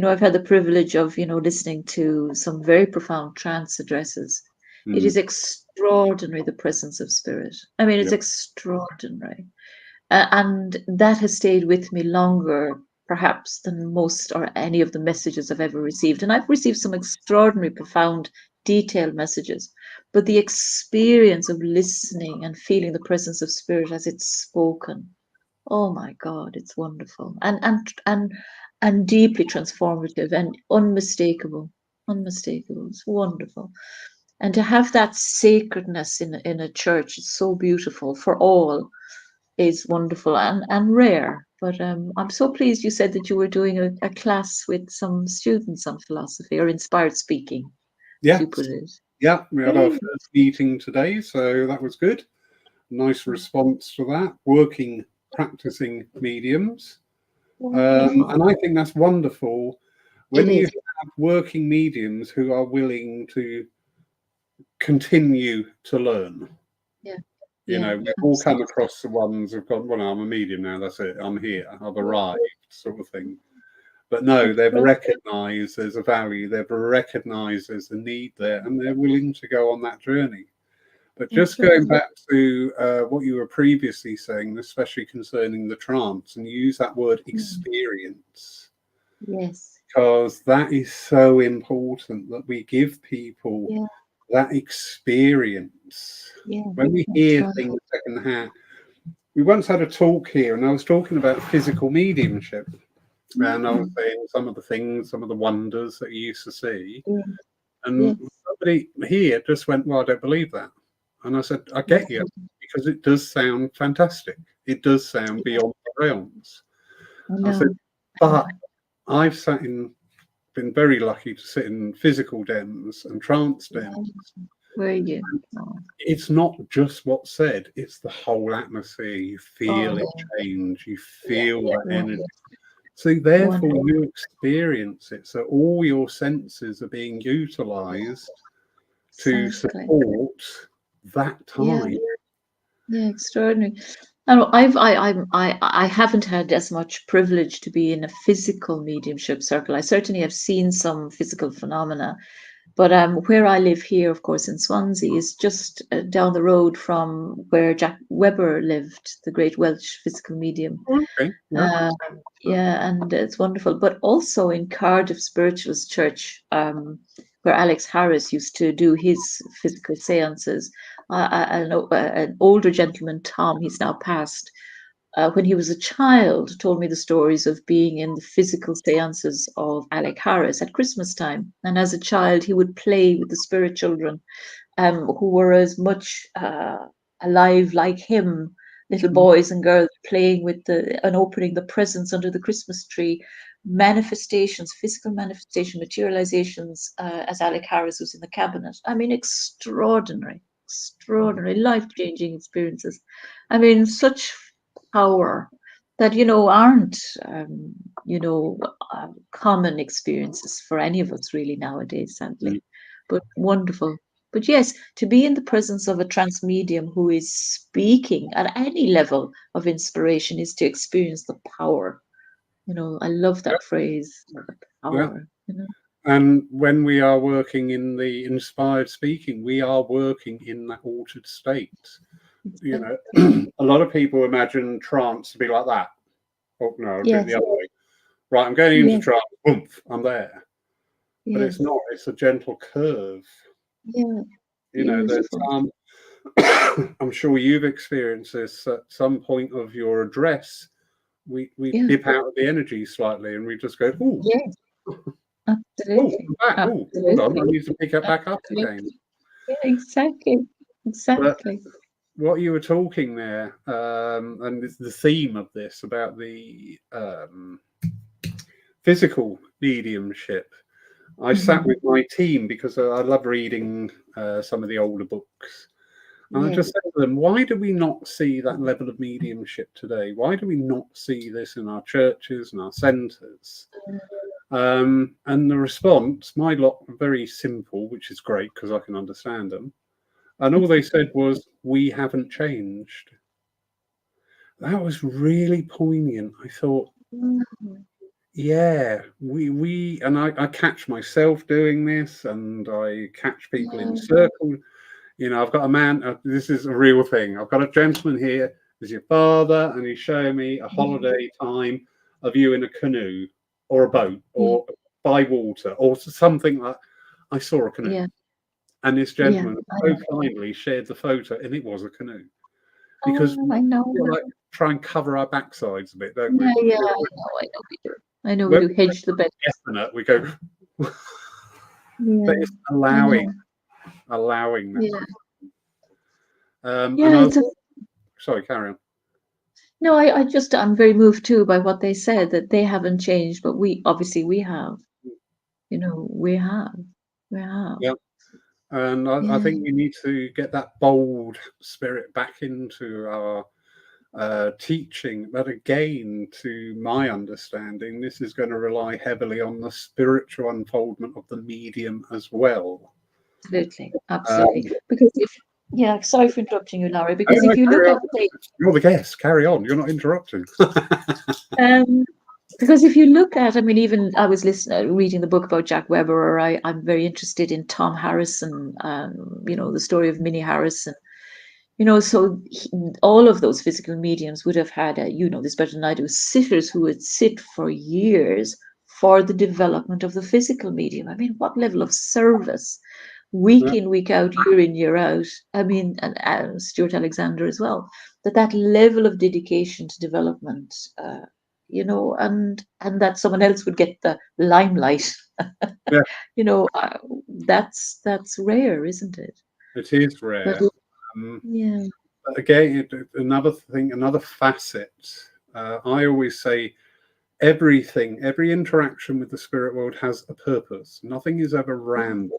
I've had the privilege of listening to some very profound trance addresses. It Mm, is extraordinary, the presence of spirit. I mean, yeah, it's extraordinary. And that has stayed with me longer, perhaps, than most or any of the messages I've ever received. And I've received some extraordinary, profound, detailed messages. But the experience of listening and feeling the presence of spirit as it's spoken, oh my God, it's wonderful and deeply transformative and unmistakable. Unmistakable. It's wonderful. And to have that sacredness in a church, it's so beautiful for all. is wonderful and rare. But I'm so pleased you said that you were doing a class with some students on philosophy or inspired speaking, as Yeah, you put it. yeah. We had our Brilliant. first meeting today, so that was good. Nice response to that. Working, practicing mediums. Wonderful. And I think that's wonderful It when you is. have working mediums who are willing to continue to learn. Yeah. You Yeah. know, we've all come Absolutely. across the ones who've gone, well, I'm a medium now, that's it, I'm here, I've arrived, sort of thing. But no, That's they've right. recognised there's a value, they've recognised there's a need there, and they're willing to go on that journey. But That's just going right. back to what you were previously saying, especially concerning the trance, and you use that word Mm. experience, Yes. because that is so important that we give people Yeah. that experience. Yeah. When we That's hear right. things secondhand, we once had a talk here, and I was talking about physical mediumship, and I was Mm. saying some of the things, some of the wonders that you used to see, Yeah. and Yes. somebody here just went, "Well, I don't believe that," and I said, "I get you, because it does sound fantastic. It does sound Yeah. beyond the realms." I I said, know. I "But know. I've been very lucky to sit in physical dens and trance dens. Yeah. Were you? Oh. It's not just what's said, it's the whole atmosphere. You feel Oh. it change, you Yeah. feel that energy. Wonderful. So therefore Wonderful. you experience it. So all your senses are being utilized to Exactly. support that Yeah. time. Yeah. Extraordinary. I know I haven't had as much privilege to be in a physical mediumship circle. I certainly have seen some physical phenomena. But where I live here, of course, in Swansea, is just down the road from where Jack Webber lived, the great Welsh physical medium. Okay. Yeah. Uh, yeah, and it's wonderful. But also in Cardiff Spiritualist Church, where Alex Harris used to do his physical seances. I know an older gentleman, Tom, he's now passed, when he was a child, told me the stories of being in the physical seances of Alec Harris at Christmas time. And as a child, he would play with the spirit children who were as much alive like him, little boys and girls playing with the and opening the presents under the Christmas tree. Manifestations, physical manifestation, materializations, as Alec Harris was in the cabinet. I mean, extraordinary, extraordinary, life-changing experiences. I mean, such power that aren't common experiences for any of us really nowadays, Mm. sadly, but wonderful. But yes, to be in the presence of a trance medium who is speaking at any level of inspiration is to experience the power. I love Yeah. that phrase, the Yeah. power. And when we are working in the inspired speaking, we are working in that altered state. You know, Exactly. a lot of people imagine trance to be like that. Oh no, I'll do it the Yes, other way. Right, I'm going into yes, trance. Boom, I'm there. But it's yes, not. It's a gentle curve. yeah, You know, there's beautiful. I'm sure you've experienced this at some point of your address. We Yeah, dip out of the energy slightly, and we just go, oh, yes, oh, absolutely. I'm back. Oh, hold on, I Absolutely. need to pick it back up again. Absolutely. Yeah, exactly. But Exactly. what you were talking there, and it's the theme of this about the physical mediumship. I sat Hmm. with my team because I love reading some of the older books. And I Yes. just said to them, why do we not see that level of mediumship today? Why do we not see this in our churches and our centres? And the response, my lot, very simple, which is great because I can understand them. And all they said was, we haven't changed. That was really poignant. I thought, Mm. yeah, and I catch myself doing this, and I catch people in Yeah. circles. You know, I've got a man, this is a real thing. I've got a gentleman here, is your father, and he's showing me a holiday time of you in a canoe or a boat Yeah. or by water or something like. I saw a canoe, Yeah. and this Yeah. gentleman I so know. kindly shared the photo, and it was a canoe. Because Oh, I know. we like try and cover our backsides a bit, don't we? Yeah, yeah, I know. I know we do. I know we When do. we Hedge the bet. get definite, we go, but Yeah, it's I know. allowing that. Yeah. And Yeah, I was, it's a sorry, carry on. No, I'm very moved too by what they said, that they haven't changed, but we have. You know, we have. Yeah. And I Yeah, think we need to get that bold spirit back into our teaching. But again, to my understanding, this is going to rely heavily on the spiritual unfoldment of the medium as well. absolutely, Um, absolutely. Because if yeah, sorry for interrupting you, Larry. no, Because no, if you carry look on. at say, You're the guest. Carry on. You're not interrupting. um, because if you look at, I mean, even I was reading the book about Jack Weber, or I'm very interested in Tom Harrison, you know, the story of Minnie Harrison. You know, so all of those physical mediums would have had, you know, this better than I do, sitters who would sit for years for the development of the physical medium. I mean, what level of service, week Yeah, in, week out, year in, year out. I mean, and Stuart Alexander as well. That level of dedication to development, you know, and that someone else would get the limelight. yeah, You know, that's rare, isn't it? it is But rare. Um, yeah, Again, another thing, another facet. I always say everything, every interaction with the spirit world has a purpose. Nothing is ever random.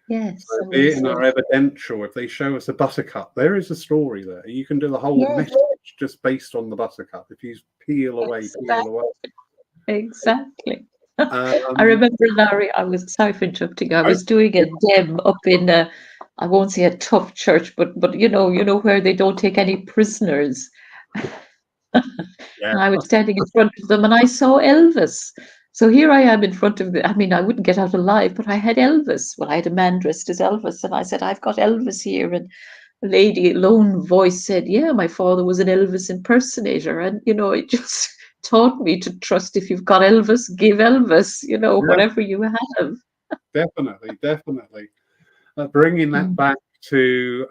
yes, So so be well it in our said. evidential, if they show us a buttercup, there is a story there. You can do the whole Yes, message just based on the buttercup. If you peel away. exactly. I Um, remember, Larry, I was sorry for interrupting. I oh, was doing a dem up in a, I won't say a tough church, but you know where they don't take any prisoners. yeah, And I was standing in front of them and I saw Elvis. So here I am in front of the, I mean, I wouldn't get out alive, but I had Elvis. Well, I had a man dressed as Elvis, and I said, I've got Elvis here. And a lady, a lone voice said, yeah, my father was an Elvis impersonator. And, you know, it just taught me to trust, if you've got Elvis, give Elvis, you know, yeah, whatever you have. definitely, definitely. Bringing that Mm, back to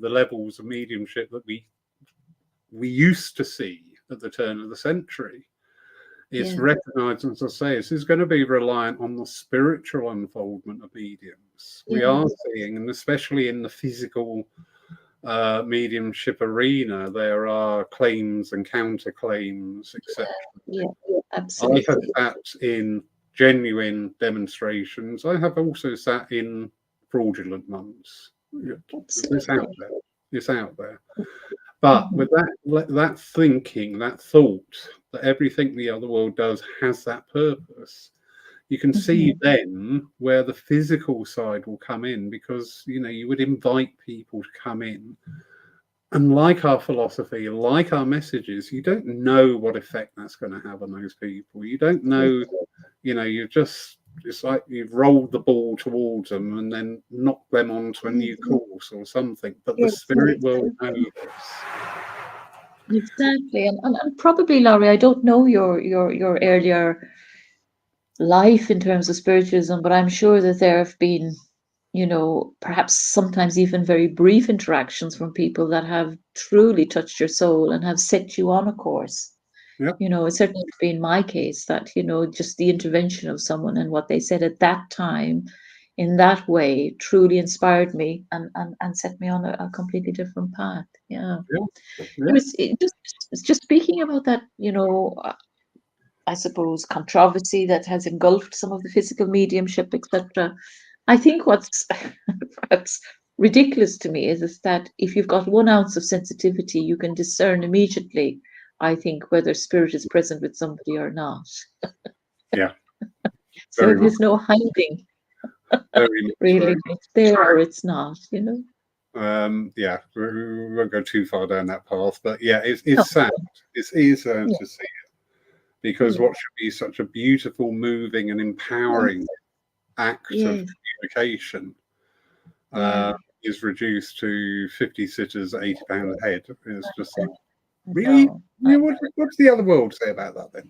the levels of mediumship that we used to see at the turn of the century. It's yeah, recognized, as I say, this is going to be reliant on the spiritual unfoldment of mediums. We yeah, are seeing, and especially in the physical mediumship arena, there are claims and counterclaims, etc. yeah, I have absolutely. sat in genuine demonstrations. I have also sat in fraudulent ones. It's out Absolutely. there. It's out there. But Mhm, with that thinking, that thought that everything the other world does has that purpose, you can see mhm. then where the physical side will come in, because you would invite people to come in, and like our philosophy, like our messages, you don't know what effect that's going to have on those people. You don't know, you just, it's like you've rolled the ball towards them and then knocked them onto a new course or something. But the Yes, spirit world knows. exactly. And probably, Laurie, I don't know your earlier life in terms of spiritualism, but I'm sure that there have been, you know, perhaps sometimes even very brief interactions from people that have truly touched your soul and have set you on a course. Yeah, You know, it's certainly been my case that, you know, just the intervention of someone and what they said at that time in that way truly inspired me and set me on a completely different path. Yeah. yeah, It yeah, was just speaking about that, you know, I suppose controversy that has engulfed some of the physical mediumship, etc. I think what's perhaps ridiculous to me is that if you've got 1 ounce of sensitivity, you can discern immediately, I think, whether spirit is present with somebody or not. yeah. So Very much, there's no hiding, very much really. so. It's there or it's not, you know? Yeah, we won't go too far down that path, but yeah, No. it's sad. It is sad Yeah. to see, because Yeah. what should be such a beautiful, moving, and empowering Yes. act of Yes. communication Yeah. uh, is reduced to 50 sitters, £80 a head. It's just like, really? No. Yeah, what does the other world say about that then?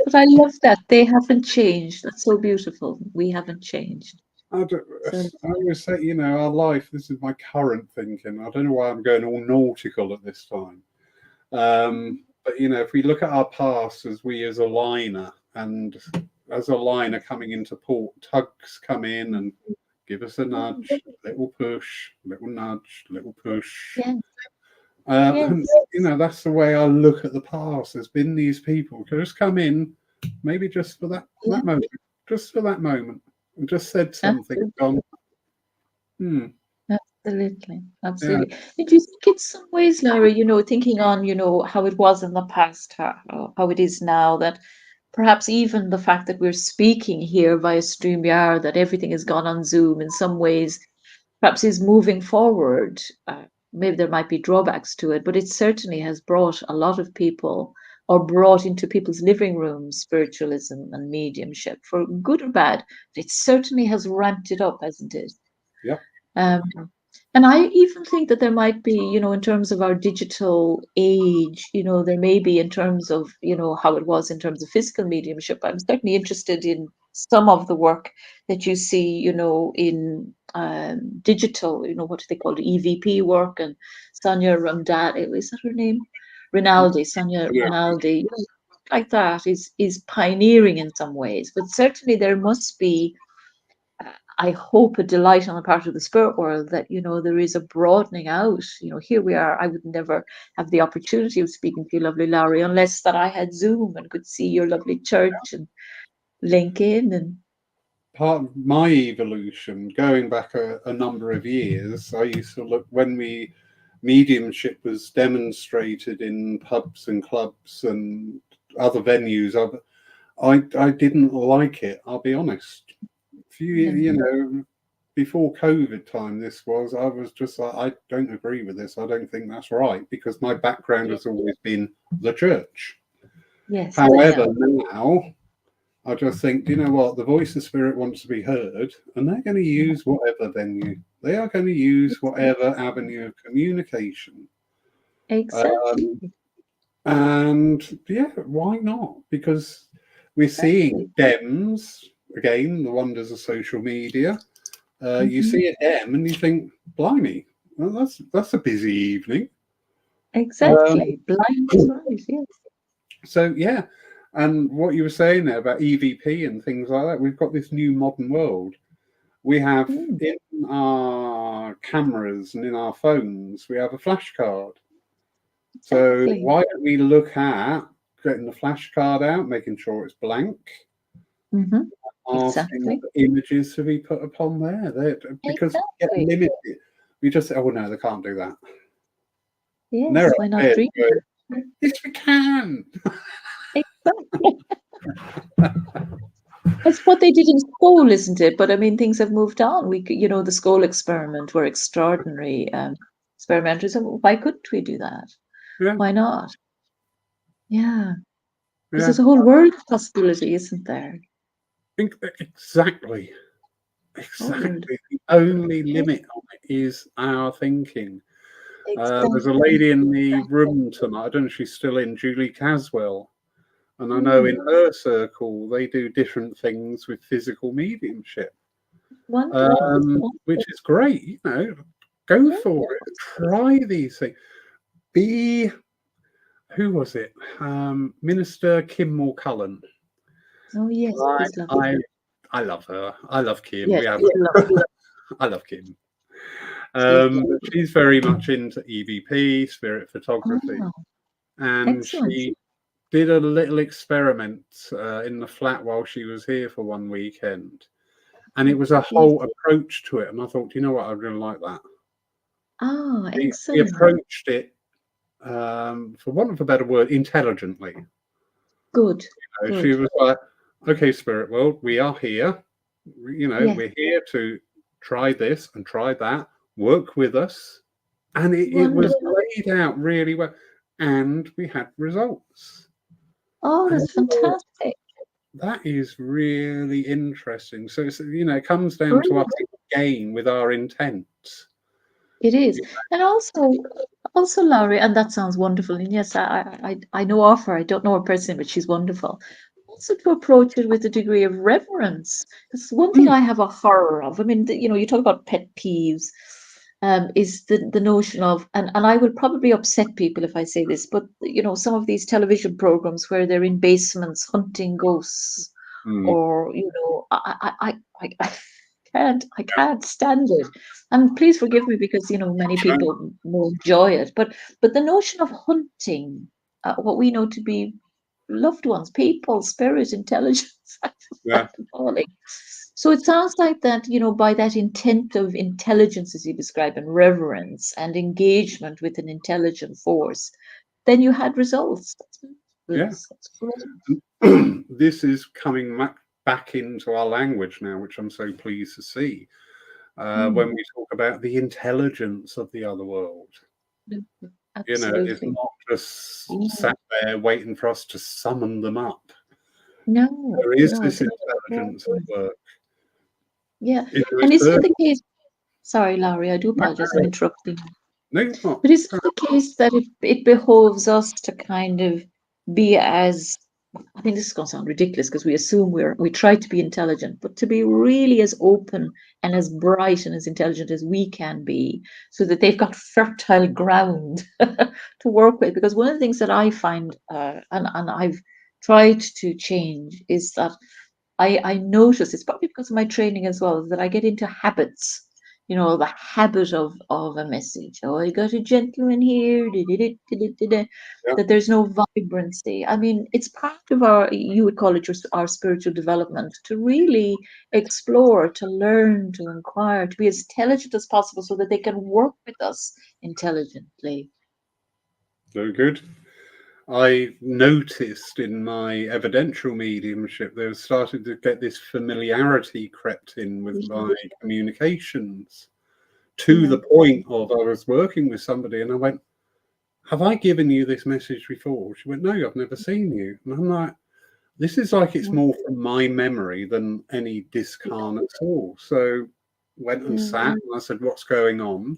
But I love that they haven't changed. That's so beautiful. We haven't changed. I, don't, So I always say, our life, this is my current thinking. I don't know why I'm going all nautical at this time. But if we look at our past as we as a liner, and as a liner coming into port, tugs come in and give us a nudge, little push, little nudge, little push. yeah, And Yes, that's the way I look at the past. There's been these people who just come in, maybe just for that yeah, moment, just for that moment, and just said something. absolutely. Gone, hmm, Absolutely, yeah, absolutely. And do you think in some ways, Larry, thinking on, how it was in the past, how it is now, that perhaps even the fact that we're speaking here via StreamYard, that everything has gone on Zoom in some ways, perhaps is moving forward. Maybe there might be drawbacks to it, but it certainly has brought a lot of people or brought into people's living rooms spiritualism and mediumship for good or bad. It certainly has ramped it up, hasn't it? yeah, Um, and I even think that there might be, in terms of our digital age, there may be in terms of, how it was in terms of physical mediumship. I'm certainly interested in some of the work that you see, in digital, what do they call it, EVP work, and Sonia Ramdad, is that her name? Rinaldi, Sonia yeah. Rinaldi, like that is pioneering in some ways. But certainly there must be, I hope, a delight on the part of the spirit world that, there is a broadening out. Here we are. I would never have the opportunity of speaking to you, lovely Larry, unless that I had Zoom and could see your lovely church and link in. And Part of my evolution, going back a number of years, I used to look when mediumship was demonstrated in pubs and clubs and other venues. I didn't like it. I'll be honest. yeah, Before COVID time, I was just like, I don't agree with this. I don't think that's right because my background yeah, has always been the church. yes, I However, know. now I just think, do you know what? The voice of spirit wants to be heard, and they're going to Yeah, use whatever venue. They are going to use whatever avenue of communication. exactly, Um, and yeah, why not? Because we're seeing exactly. DEMs, again, the wonders of social media. You Hmm. see a dem and you think, blimey, well, that's a busy evening. Um, Exactly. Blind is right. Yes. so yeah, and what you were saying there about EVP and things like that, we've got this new modern world. We have Mm, in our cameras and in our phones, we have a flashcard. So exactly. why don't we look at getting the flashcard out, making sure it's blank, Hmm. asking Exactly. for images to be put upon there? Because we get Exactly. limited. We just say, oh no, they can't do that. And they're Yes. up Why not there dream going, it? yes, we can. Exactly. It's what they did in school, isn't it? But I mean, things have moved on. The school experiment were extraordinary experimenters. So why couldn't we do that? Yeah, Why not? Yeah, because yeah. there's a whole world of possibility, isn't there? Think exactly, Whole world. exactly. The only Yeah, limit on it is our thinking. There's a exactly. lady in the room tonight. I don't know if she's still in, Julie Caswell. And I know in Mm, her circle, they do different things with physical mediumship, wonderful. which is great. Go Yeah. for it. Try these things. Be, who was it? Minister Kim Mulcullen. Oh yes, I, she's lovely. I, I love her. I love Kim. Yes, We have, she's lovely. I love Kim. She's But lovely. she's very much into EVP, spirit photography, Oh, and excellent. she did a little experiment in the flat while she was here for one weekend, and it was a Yes. whole approach to it. And I thought, you know what, I really like that. Oh, We excellent. approached it, for want of a better word, intelligently. Good. She Good. was like, "Okay, spirit world, we are here. Yes. We're here to try this and try that. Work with us." And it was Wonderful. laid out really well, and we had results. Oh, And I that's thought, fantastic. that is really interesting. So it comes down to us Brilliant. again with our intent. It is. And also, Laurie, and that sounds wonderful. And yes, I know of her. I don't know her personally, but she's wonderful. Also to approach it with a degree of reverence. Because one thing Mm, I have a horror of, I mean, you talk about pet peeves, is the notion of, and I will probably upset people if I say this, but some of these television programs where they're in basements hunting ghosts, mm, or I can't stand it. And please forgive me because many people will enjoy it. But the notion of hunting what we know to be loved ones, people, spirit, intelligence, I just find Yeah, appalling. So it sounds like that, by that intent of intelligence, as you describe, and reverence and engagement with an intelligent force, then you had results. yeah. That's great. This is coming back into our language now, which I'm so pleased to see. When Mm, we talk about the intelligence of the other world, it's absolutely. not just Yeah. sat there waiting for us to summon them up. No, There is no, this it's intelligence important. at work. Yeah. There is And isn't it purpose. the case? Sorry, Larry, I do No, apologize. I'm interrupting. no, you're not. But is it the case that it behoves us to kind of be as, I think this is going to sound ridiculous because we assume we try to be intelligent, but to be really as open and as bright and as intelligent as we can be, so that they've got fertile ground to work with. Because one of the things that I find, and I've tried to change, is that I notice it's probably because of my training as well that I get into habits. The habit of a message. Oh, I got a gentleman here. Yeah, That there's no vibrancy. I mean, it's part of our, you would call it our spiritual development, to really explore, to learn, to inquire, to be as intelligent as possible so that they can work with us intelligently. very good. I noticed in my evidential mediumship, there was starting to get this familiarity crept in with my communications, to Yeah. the point of I was working with somebody and I went, "Have I given you this message before?" She went, "No, I've never seen you." And I'm like, "This is like it's Yeah. more from my memory than any discarnate soul." So went and Yeah. sat and I said, "What's going on?"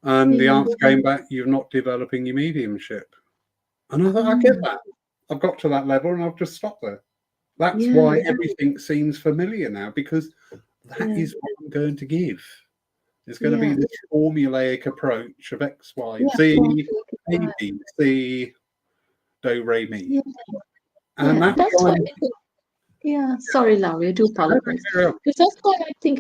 And the Yeah. answer came back, "You're not developing your mediumship." And I thought, I get Ah, that. I've got to that level and I've just stopped there. That's yeah. why everything seems familiar now, because that Yeah. is what I'm going to give. It's going to be Yeah. this formulaic approach of X, Y, Yeah. Z, A, Right. B, C, do, re, mi. Yeah. And Yeah. that's That's why why I think. Yeah, sorry, Larry, I do apologize. Because that's why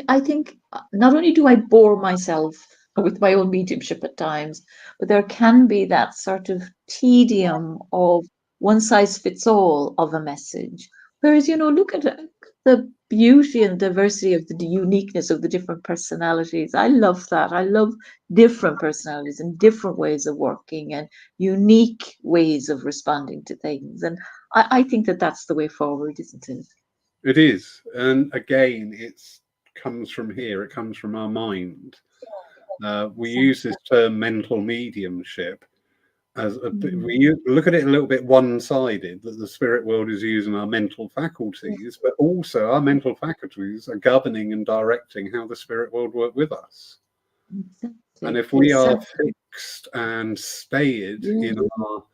I think not only do I bore myself with my own mediumship at times, but there can be that sort of tedium of one size fits all of a message. Whereas, look at the beauty and diversity of the uniqueness of the different personalities. I love that. I love different personalities and different ways of working and unique ways of responding to things. And I think that that's the way forward, isn't it? it is. And again, it's comes from here, it comes from our mind. We use Exactly. this term mental mediumship as Mm. we look at it a little bit one-sided, that the spirit world is using our mental faculties, but also our mental faculties are governing and directing how the spirit world work with us. And Exactly. if we are Exactly. fixed and stayed Yeah. in our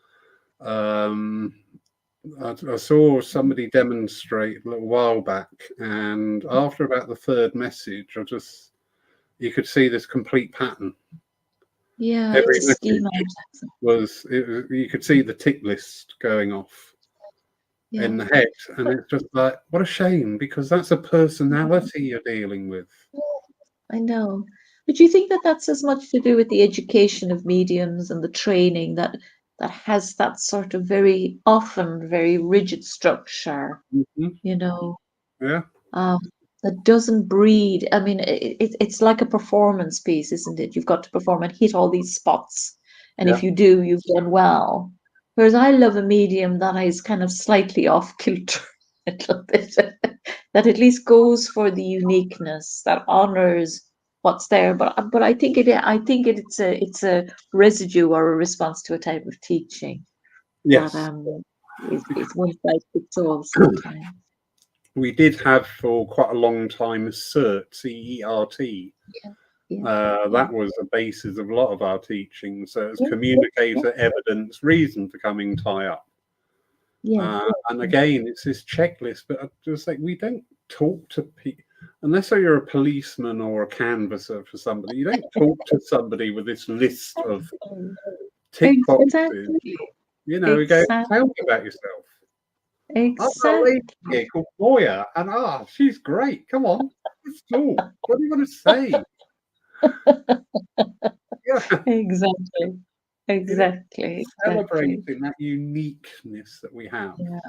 I saw somebody demonstrate a little while back, and after about the third message, you could see this complete pattern. Yeah. It's Every a schema. message you could see the tick list going off Yeah. in the head, and it's just like, what a shame, because that's a personality you're dealing with. I know. But do you think that that's as much to do with the education of mediums and the training that has that sort of very often very rigid structure, Hmm. you know, Yeah, um, that doesn't breed. I mean, it's like a performance piece, isn't it? You've got to perform and hit all these spots, and yeah, if you do, you've done well. Whereas I love a medium that is kind of slightly off kilter a little bit, that at least goes for the uniqueness, that honors what's there. But I think it's a residue or a response to a type of teaching that yes. is one size fits all sometimes. We did have for quite a long time CERT, CERT. Yeah, yeah, yeah. That was the basis of a lot of our teaching. So it's Yeah, yeah, communicator, evidence, reason for coming tie up. yeah, And yeah. again, it's this checklist, but I just like we don't talk to people unless you're a policeman or a canvasser for somebody. You don't talk to somebody with this list of tick boxes. Exactly, We go, exactly, tell me about yourself. I've got a lady Exactly. here called Moya, and she's great. Come on, let's talk. What do you want to say? Yeah, Exactly. you know, Exactly. Exactly. celebrating that uniqueness that we have. Yeah.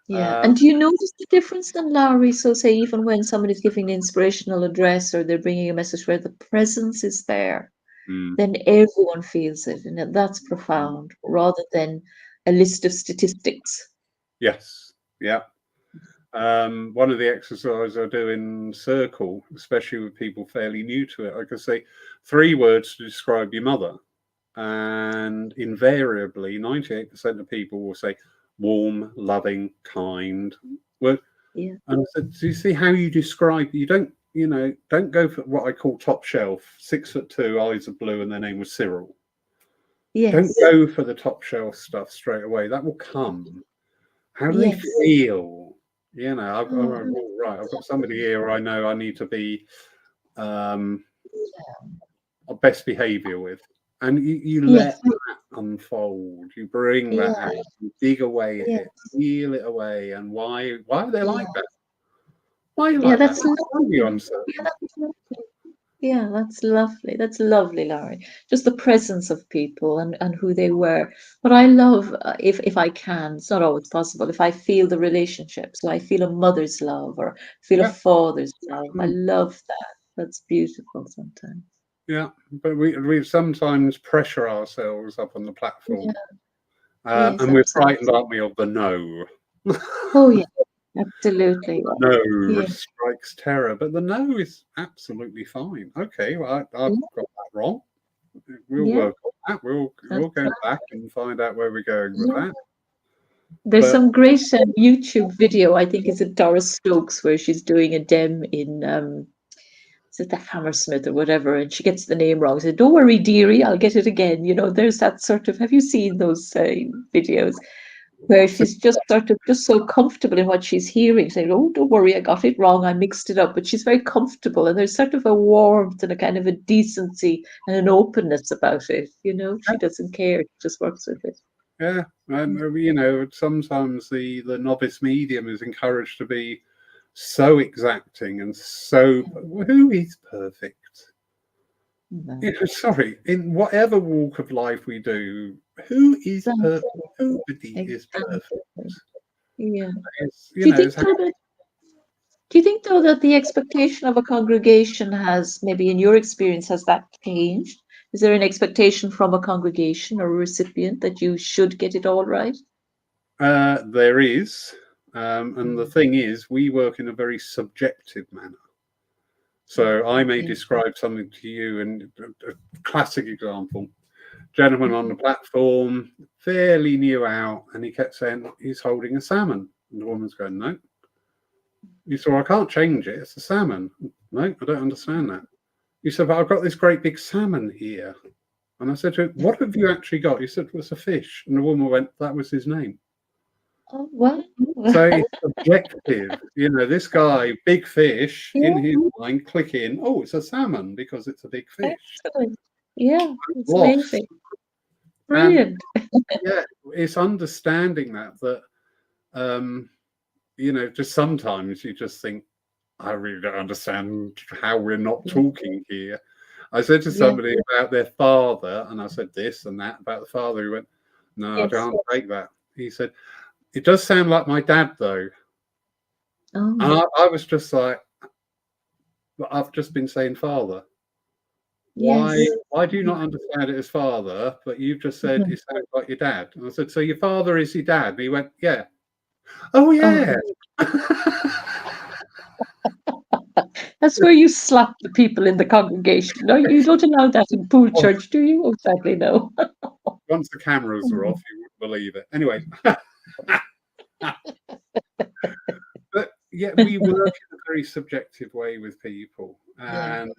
Yeah. Um, And do you notice the difference then, Larry? So, say, even when somebody's giving an inspirational address or they're bringing a message where the presence is there, mm, then everyone feels it. And that's mm. profound rather than a list of statistics. Yes, yeah. One of the exercises I do in Circle, especially with people fairly new to it, I can say 3 words to describe your mother. And invariably, 98% of people will say warm, loving, kind. Well, Yeah. and I said, do you see how you describe? You don't go for what I call top shelf, 6'2", eyes are blue, and their name was Cyril. Don't Yes. go for the top shelf stuff straight away. That will come. How do they Yes. feel? Oh, Right. I've got somebody here I know I need to be best behaviour with, and you yes. let that unfold. You bring that Yeah. out, you dig away at Yeah. it, feel it away, and why are they Yeah. like that? Why are you Yeah. like that? That's Why are you lovely. Yeah, uncertain? that's lovely. Yeah, that's lovely. That's lovely, Larry. Just the presence of people and who they were. But I love, if I can, it's not always possible, if I feel the relationship. So I feel a mother's love or feel a Yeah, father's love. I mm, love that. That's beautiful sometimes. yeah. But we sometimes pressure ourselves up on the Yeah. platform, Yes, and we're absolutely. frightened, aren't we, of the no? Oh yeah, absolutely. No Yeah. strikes terror, but the no is absolutely fine. Okay, well, I've Yeah. got that wrong. We'll Yeah. work on that. That's We'll go back and find out where we're going with yeah. that. There's But some great YouTube video, I think it's a Doris Stokes, where she's doing a dem in is it the Hammersmith or whatever, and she gets the name wrong. She said, "Don't worry, dearie, I'll get it again." There's that sort of. Have you seen those videos where so, she's just sort of just so comfortable in what she's hearing, saying, "Oh, don't worry, I got it wrong, I mixed it up," but she's very comfortable, and there's sort of a warmth and a kind of a decency and an openness about it. She doesn't care; she just works with it. yeah, and sometimes the novice medium is encouraged to be so exacting and so who is perfect? No, Sorry, in whatever walk of life we do, who is perfect? exactly, Nobody is perfect. exactly. Yeah. It's, Do you think it's so that Do you think, though, that the expectation of a congregation has, maybe in your experience, has that changed? Is there an expectation from a congregation or a recipient that you should get it all right? there is, and the thing is, we work in a very subjective manner. So I may Yeah. describe something to you, and a classic example: gentleman on the platform, fairly new out, and he kept saying he's holding a salmon, and the woman's going, "No." He said, "Well, I can't change it. It's a salmon." "No, I don't understand that." He said, "But I've got this great big salmon here." And I said to him, "What have you actually got?" He said, "Well, it's a fish." And the woman went, "That was his name." Oh, wow. So it's subjective. This guy, big fish, in Yeah, his mind, clicking, "Oh, it's a salmon because it's a big fish." excellent. Yeah, it's Lost. amazing. And Brilliant. yeah, it's understanding that, um, just sometimes you just think, I really don't understand how we're not Yeah, talking here. I said to yeah, somebody about their father, and I said this and that about the father. He went, "No, I yes. can't take that." He said, "It does sound like my dad, though." And Oh, I was just like, "But I've just been saying father. Why? yes. Why do you not understand it as father? But you've just said Mhm. it sounds like your dad." And I said, "So your father is your dad?" And he went, "Yeah." "Oh Oh, yeah." that's where you slap the people in the congregation. No, you don't allow that in Pool Oh, Church, do you? Oh, sadly, no. once the cameras are off, you wouldn't believe it. Anyway, but yeah, we work in a very subjective way with people, Yeah. and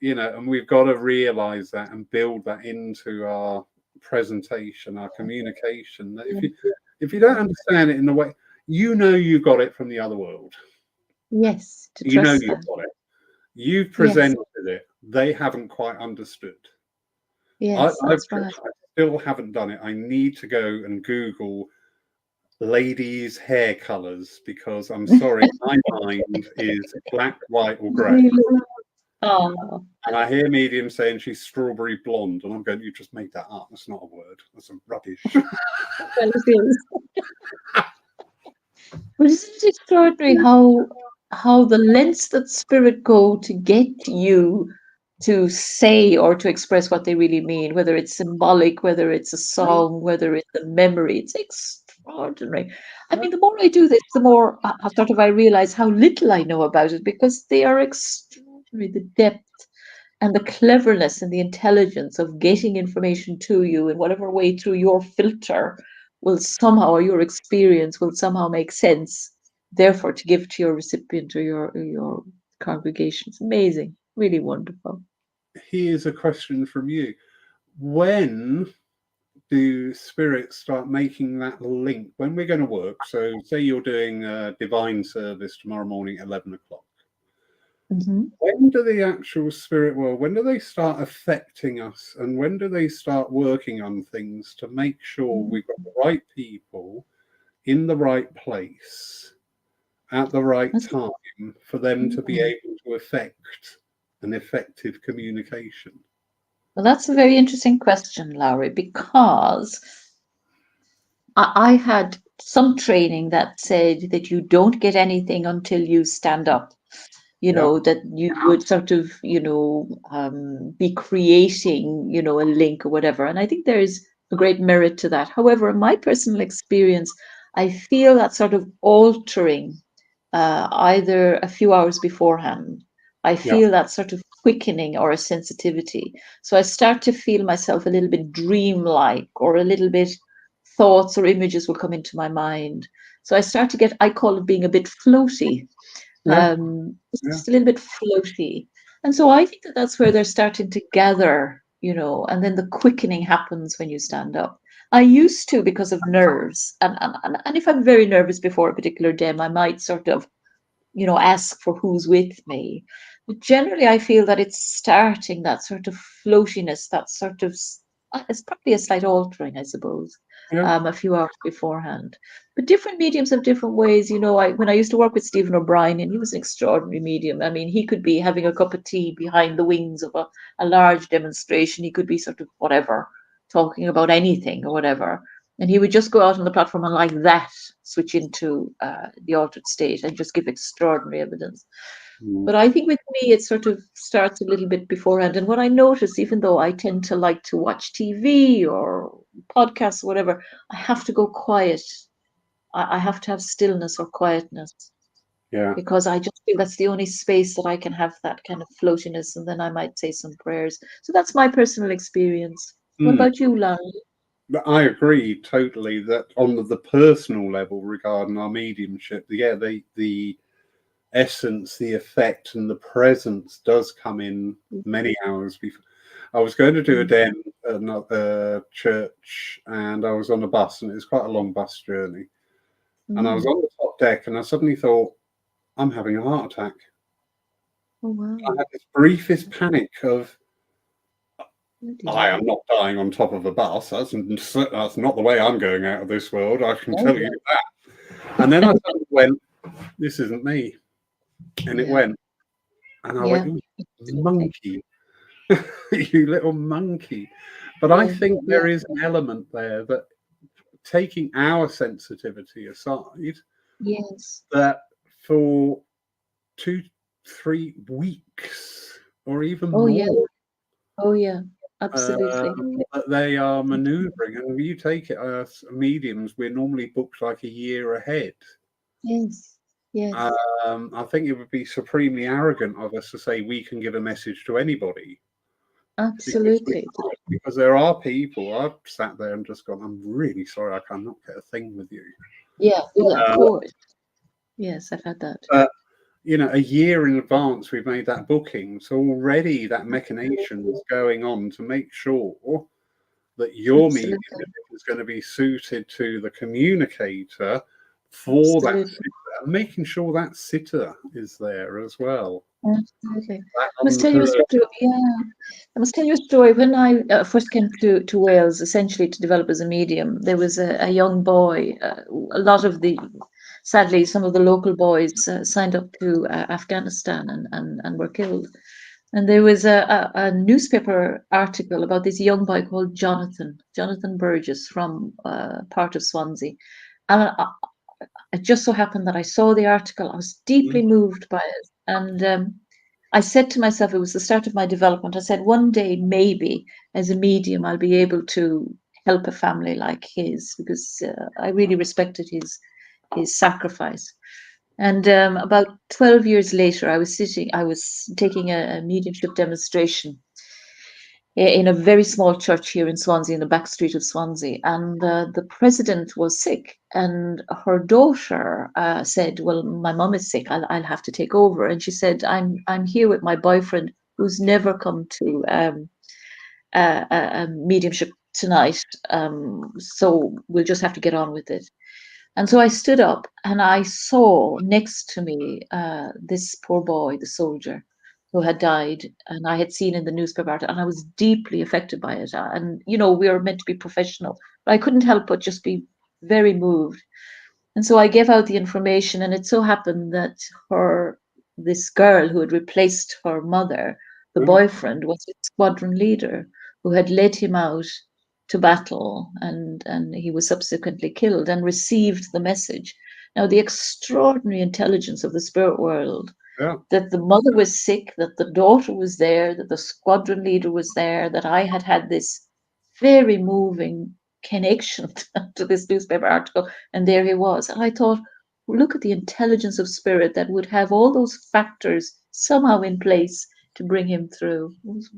Yeah. and we've got to realize that and build that into our presentation, our communication. That if you don't understand it in the way you got it from the other world, Yes, to trust you've that. got it. You've Yes, presented it. They haven't quite understood. yes, I that's right. still haven't done it. I need to go and Google ladies' hair colours, because I'm sorry, my mind is black, white, or grey. Really? Oh, And I hear mediums saying she's strawberry blonde, and I'm going, you just made that up. That's not a word. That's a rubbish. well, it is. But isn't it extraordinary how the lengths that spirit go to get you to say or to express what they really mean, whether it's symbolic, whether it's a song, whether it's a memory. It's extraordinary. I mean, the more I do this, the more sort of I realize how little I know about it, because they are extraordinary, the depth and the cleverness and the intelligence of getting information to you in whatever way through your filter will somehow, or your experience will somehow make sense, therefore to give to your recipient or your congregation. It's amazing, really wonderful. Here's a question from you. When do spirits start making that link? When we're going to work, so say you're doing a divine service tomorrow morning at 11 o'clock. Mm-hmm. When do the actual spirit world, when do they start affecting us, and when do they start working on things to make sure we've got the right people in the right place at the right time for them to be able to effect an effective communication? Well, that's a very interesting question, Lowry, because I had some training that said that you don't get anything until you stand up. Yeah, That you would sort of, be creating, a link or whatever. And I think there is a great merit to that. However, in my personal experience, I feel that sort of altering either a few hours beforehand. I yeah, feel that sort of quickening or a sensitivity. So I start to feel myself a little bit dreamlike, or a little bit thoughts or images will come into my mind. So I start to get, I call it being a bit floaty, yeah, it's yeah. just a little bit floaty. And so I think that that's where they're starting to gather, and then the quickening happens when you stand up. I used to, because of nerves, and if I'm very nervous before a particular dem, I might sort of, ask for who's with me. But generally, I feel that it's starting that sort of floatiness, that sort of, it's probably a slight altering, I suppose, Yeah. a few hours beforehand. But different mediums have different ways. When I used to work with Stephen O'Brien, and he was an extraordinary medium. I mean, he could be having a cup of tea behind the wings of a large demonstration. He could be sort of whatever, talking about anything or whatever. And he would just go out on the platform and, like that, switch into the altered state and just give extraordinary evidence. Mm. But I think with me, it sort of starts a little bit beforehand. And what I notice, even though I tend to like to watch TV or podcasts or whatever, I have to go quiet. I have to have stillness or quietness, Yeah. because I just feel that's the only space that I can have that kind of floatiness. And then I might say some prayers. So that's my personal experience. What Mm. about you, Larry? But I agree totally that on the personal level regarding our mediumship, yeah, the essence, the effect, and the presence does come in many hours before. I was going to do a den at another church, and I was on a bus, and it was quite a long bus journey. And I was Mm. on the top deck, and I suddenly thought, I'm having a heart attack. Oh, I wow. had this briefest panic of, Bloody I hell. am not dying on top of a bus. That's not the way I'm going out of this world. I can Oh, tell you that. And then I suddenly went, this isn't me. And it yeah. went. And I went, Yeah. you Absolutely. monkey, you little monkey. But I Yeah. think Yeah. there is an element there that, taking our sensitivity aside, Yes. that for 2-3 weeks or even Oh, yeah. more, Oh, yeah. um, Absolutely. that they are manoeuvring. And if you take it as mediums, we're normally booked like a year ahead. Yes. Yes. I think it would be supremely arrogant of us to say we can give a message to anybody, because we Absolutely. can't. Because there are people, I've sat there and just gone, I'm really sorry, I cannot get a thing with you. Yeah. Yeah. Of Uh, course. Yes, I've had that. but a year in advance, we've made that booking. So already that machination is going on to make sure that your medium Absolutely. is going to be suited to the communicator for that Absolutely. sitter, and making sure that sitter is there as well. Absolutely. That I must tell you a unheard. story. Yeah, I must tell you a story. When I first came to Wales, essentially to develop as a medium, there was a young boy. A lot of the, sadly, some of the local boys signed up to Afghanistan and were killed. And there was a newspaper article about this young boy called Jonathan Burgess from part of Swansea. And it just so happened that I saw the article. I was deeply moved by it. And I said to myself, it was the start of my development. I said, one day, maybe as a medium, I'll be able to help a family like his, because I really respected his sacrifice. And about 12 years later, I was taking a mediumship demonstration in a very small church here in Swansea, in the back street of Swansea. And the president was sick, and her daughter said, "Well, my mum is sick. I'll have to take over." And she said, "I'm here with my boyfriend, who's never come to a mediumship tonight. So we'll just have to get on with it." And so I stood up and I saw next to me this poor boy, the soldier, who had died, and I had seen in the newspaper article, and I was deeply affected by it. And we were meant to be professional, but I couldn't help but just be very moved. And so I gave out the information, and it so happened that this girl who had replaced her mother, the Oh, boyfriend, was his squadron leader who had led him out to battle, and he was subsequently killed and received the message. Now, the extraordinary intelligence of the spirit world, yeah, that the mother was sick, that the daughter was there, that the squadron leader was there, that I had had this very moving connection to this newspaper article, and there he was. And I thought, look at the intelligence of spirit that would have all those factors somehow in place to bring him through. It was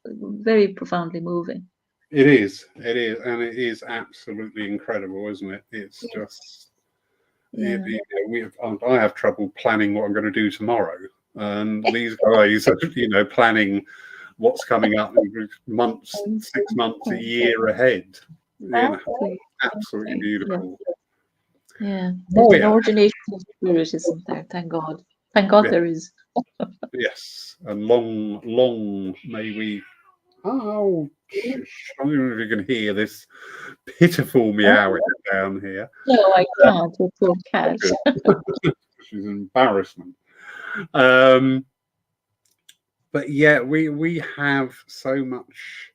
very profoundly moving. and it is absolutely incredible, isn't it? It's Yeah, just yeah, I have trouble planning what I'm going to do tomorrow, and these guys are planning what's coming up in months, 6 months, a year ahead. exactly, Absolutely exactly. Yeah, beautiful. yeah. There's an Moya, ordination of spirit, isn't there? Thank God. Thank God yeah, there is. yes, and long may we. Oh, I don't know if you can hear this pitiful Oh, meowing down here. no, I can't. It's poor cat. Good. She's an embarrassment. Um, but yeah, we have so much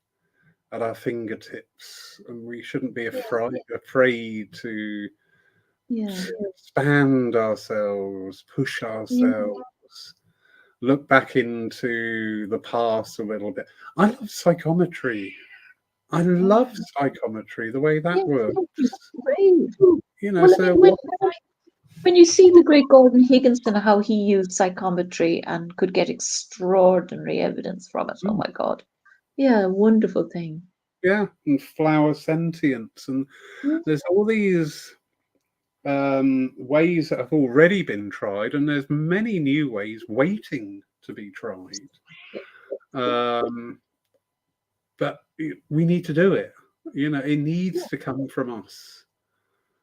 at our fingertips, and we shouldn't be afraid to Yeah, expand ourselves, push yeah, ourselves, look back into the past a little bit. I love psychometry. I love psychometry, the way yeah. that works. It's great. Well, I So mean, when you see the great Gordon Higginson, how he used psychometry and could get extraordinary evidence from it. Oh my God. Yeah, wonderful thing. yeah, and flower sentience, and Yeah, there's all these ways that have already been tried, and there's many new ways waiting to be tried. Um, but we need to do it. It needs to come from us.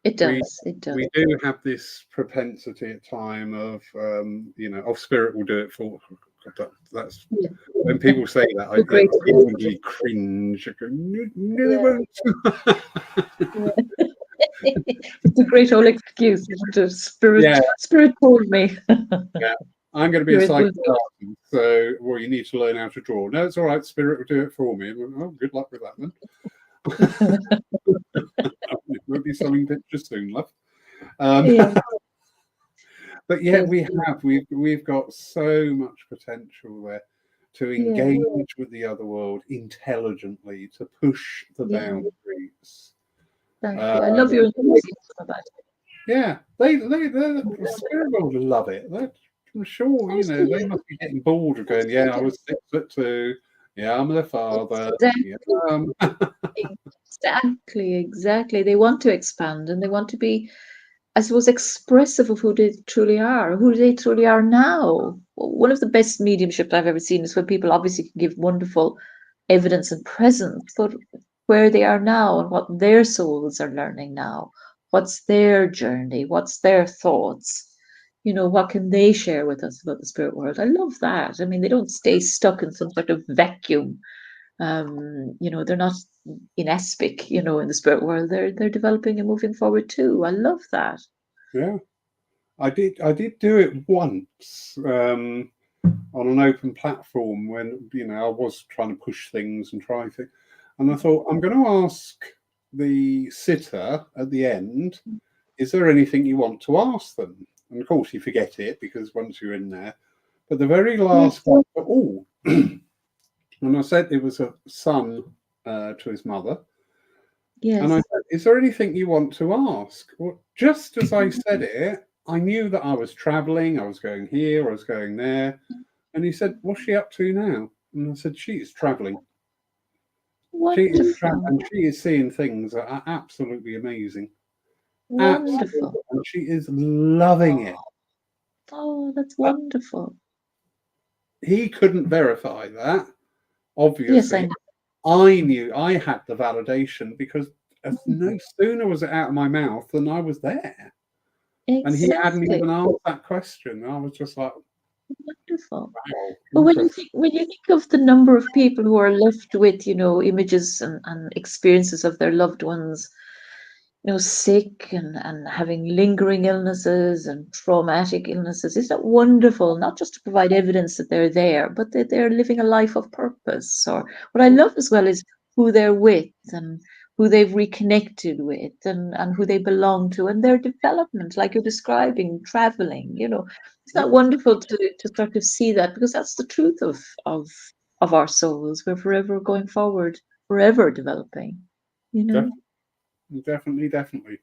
it We does. It does. we do have this propensity at time of spirit will do it for. That's Yeah. when people say that, I The great. inwardly cringe. I go, no, no, they Yeah. won't. Yeah. It's a great old excuse, isn't it? Yeah, Spirit told me. yeah. I'm going to be a Spirit will psychic do artist, so well, you need to learn how to draw. No, it's all right. Spirit will do it for me. Oh, good luck with that then. it. We'll be selling pictures soon, love. Um, Yeah. but yeah, Yes. we've got so much potential there to Yeah. engage with the other world intelligently, to push the Yeah. boundaries. Exactly. I love Um, your enthusiasm about it. yeah, the spirit world love it. I'm sure they Absolutely. must be getting bored of going. Yeah, I was 6'2". Yeah, I'm their father. Yeah, Exactly. Exactly. Exactly. They want to expand and they want to be, I suppose, expressive of who they truly are now. One of the best mediumship I've ever seen is when people obviously can give wonderful evidence and presence, but where they are now and what their souls are learning now, what's their journey, what's their thoughts. what can they share with us about the spirit world? I love that. I mean, they don't stay stuck in some sort of vacuum. They're not in aspic, in the spirit world. They're developing and moving forward too. I love that. Yeah, I did do it once on an open platform when I was trying to push things and try things, and I thought I'm going to ask the sitter at the end, is there anything you want to ask them? And of course you forget it because once you're in there. But the very last one, oh, and I said it was a son to his mother. Yes. And I said, is there anything you want to ask? Well, just as I said it, I knew that I was traveling, I was going here, I was going there. And he said, what's she up to now? And I said, she is traveling. Wonderful. And she is seeing things that are absolutely amazing. Wonderful. Absolutely. And she is loving it. Oh, that's wonderful. He couldn't verify that, obviously. Yes, I know. I knew I had the validation because no sooner was it out of my mouth than I was there. Exactly. And he hadn't even asked that question. I was just like, wonderful. Wow, but when you think of the number of people who are left with, images and experiences of their loved ones, sick and having lingering illnesses and traumatic illnesses, isn't it wonderful? Not just to provide evidence that they're there, but that they're living a life of purpose. Or what I love as well is who they're with and who they've reconnected with and who they belong to and their development, like you're describing, traveling, It's not wonderful to sort of see that, because that's the truth of our souls. We're forever going forward, forever developing, Definitely.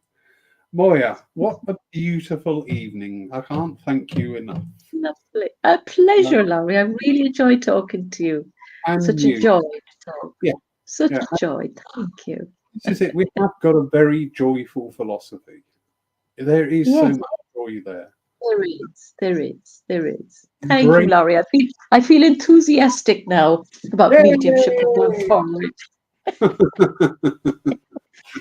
Moya, what a beautiful evening. I can't thank you enough. Lovely. A pleasure, Laurie. I really enjoyed talking to you. And Such you. a joy to talk. Yeah. Such a joy. Thank you. This is it. We have got a very joyful philosophy. There is so much joy there. There is. Thank you, Laurie. I feel enthusiastic now about mediumship and going forward.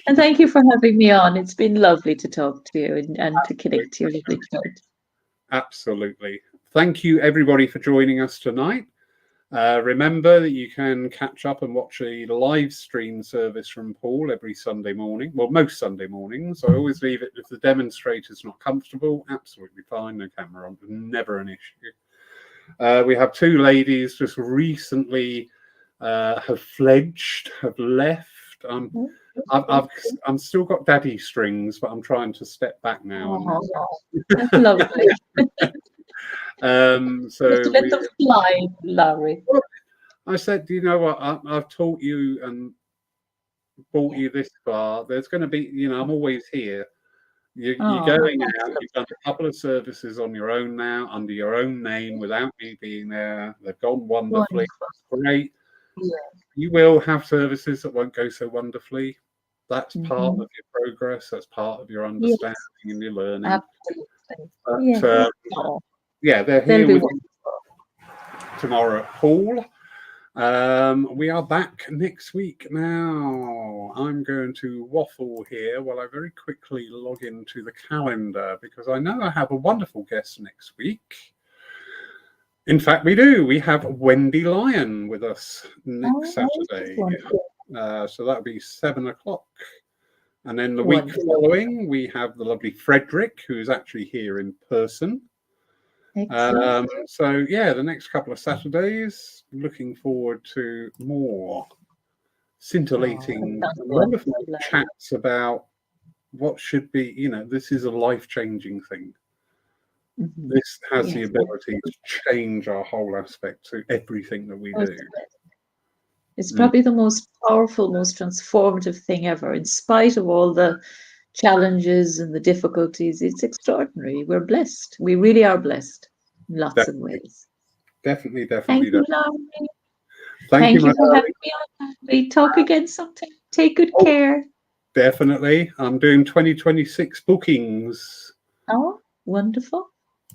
And thank you for having me on. It's been lovely to talk to you and to connect to your lovely church. Absolutely. Thank you, everybody, for joining us tonight. Remember that you can catch up and watch a live stream service from Paul every Sunday morning. Well, most Sunday mornings. I always leave it if the demonstrator's not comfortable. Absolutely fine. No camera on. Never an issue. We have two ladies just recently have fledged, have left. I'm still got daddy strings, but I'm trying to step back now. That's lovely. So let them fly, Larry. I said, you know what? I've taught you and brought you this far. There's going to be, I'm always here. You're going out. You've done a couple of services on your own now, under your own name, without me being there. They've gone wonderfully. That's great. Yeah. You will have services that won't go so wonderfully. That's part of your progress. That's part of your understanding and your learning. Absolutely. But, they're here with you tomorrow at Paul. We are back next week. Now, I'm going to waffle here while I very quickly log into the calendar, because I know I have a wonderful guest next week. In fact, we do. We have Wendy Lyon with us next Saturday. So that'll be 7:00. And then the week following, we have the lovely Frederick, who is actually here in person. So the next couple of Saturdays, looking forward to more scintillating, wonderful chats about what should be, this is a life-changing thing. This has the ability to change our whole aspect to everything that we do. It's probably the most powerful, most transformative thing ever. In spite of all the challenges and the difficulties, it's extraordinary. We're blessed. We really are blessed in lots of ways. Definitely. Thank you, Laurie. Thank you for having me on. We talk again sometime. Take good care. Definitely. I'm doing 2026 bookings. Oh, wonderful.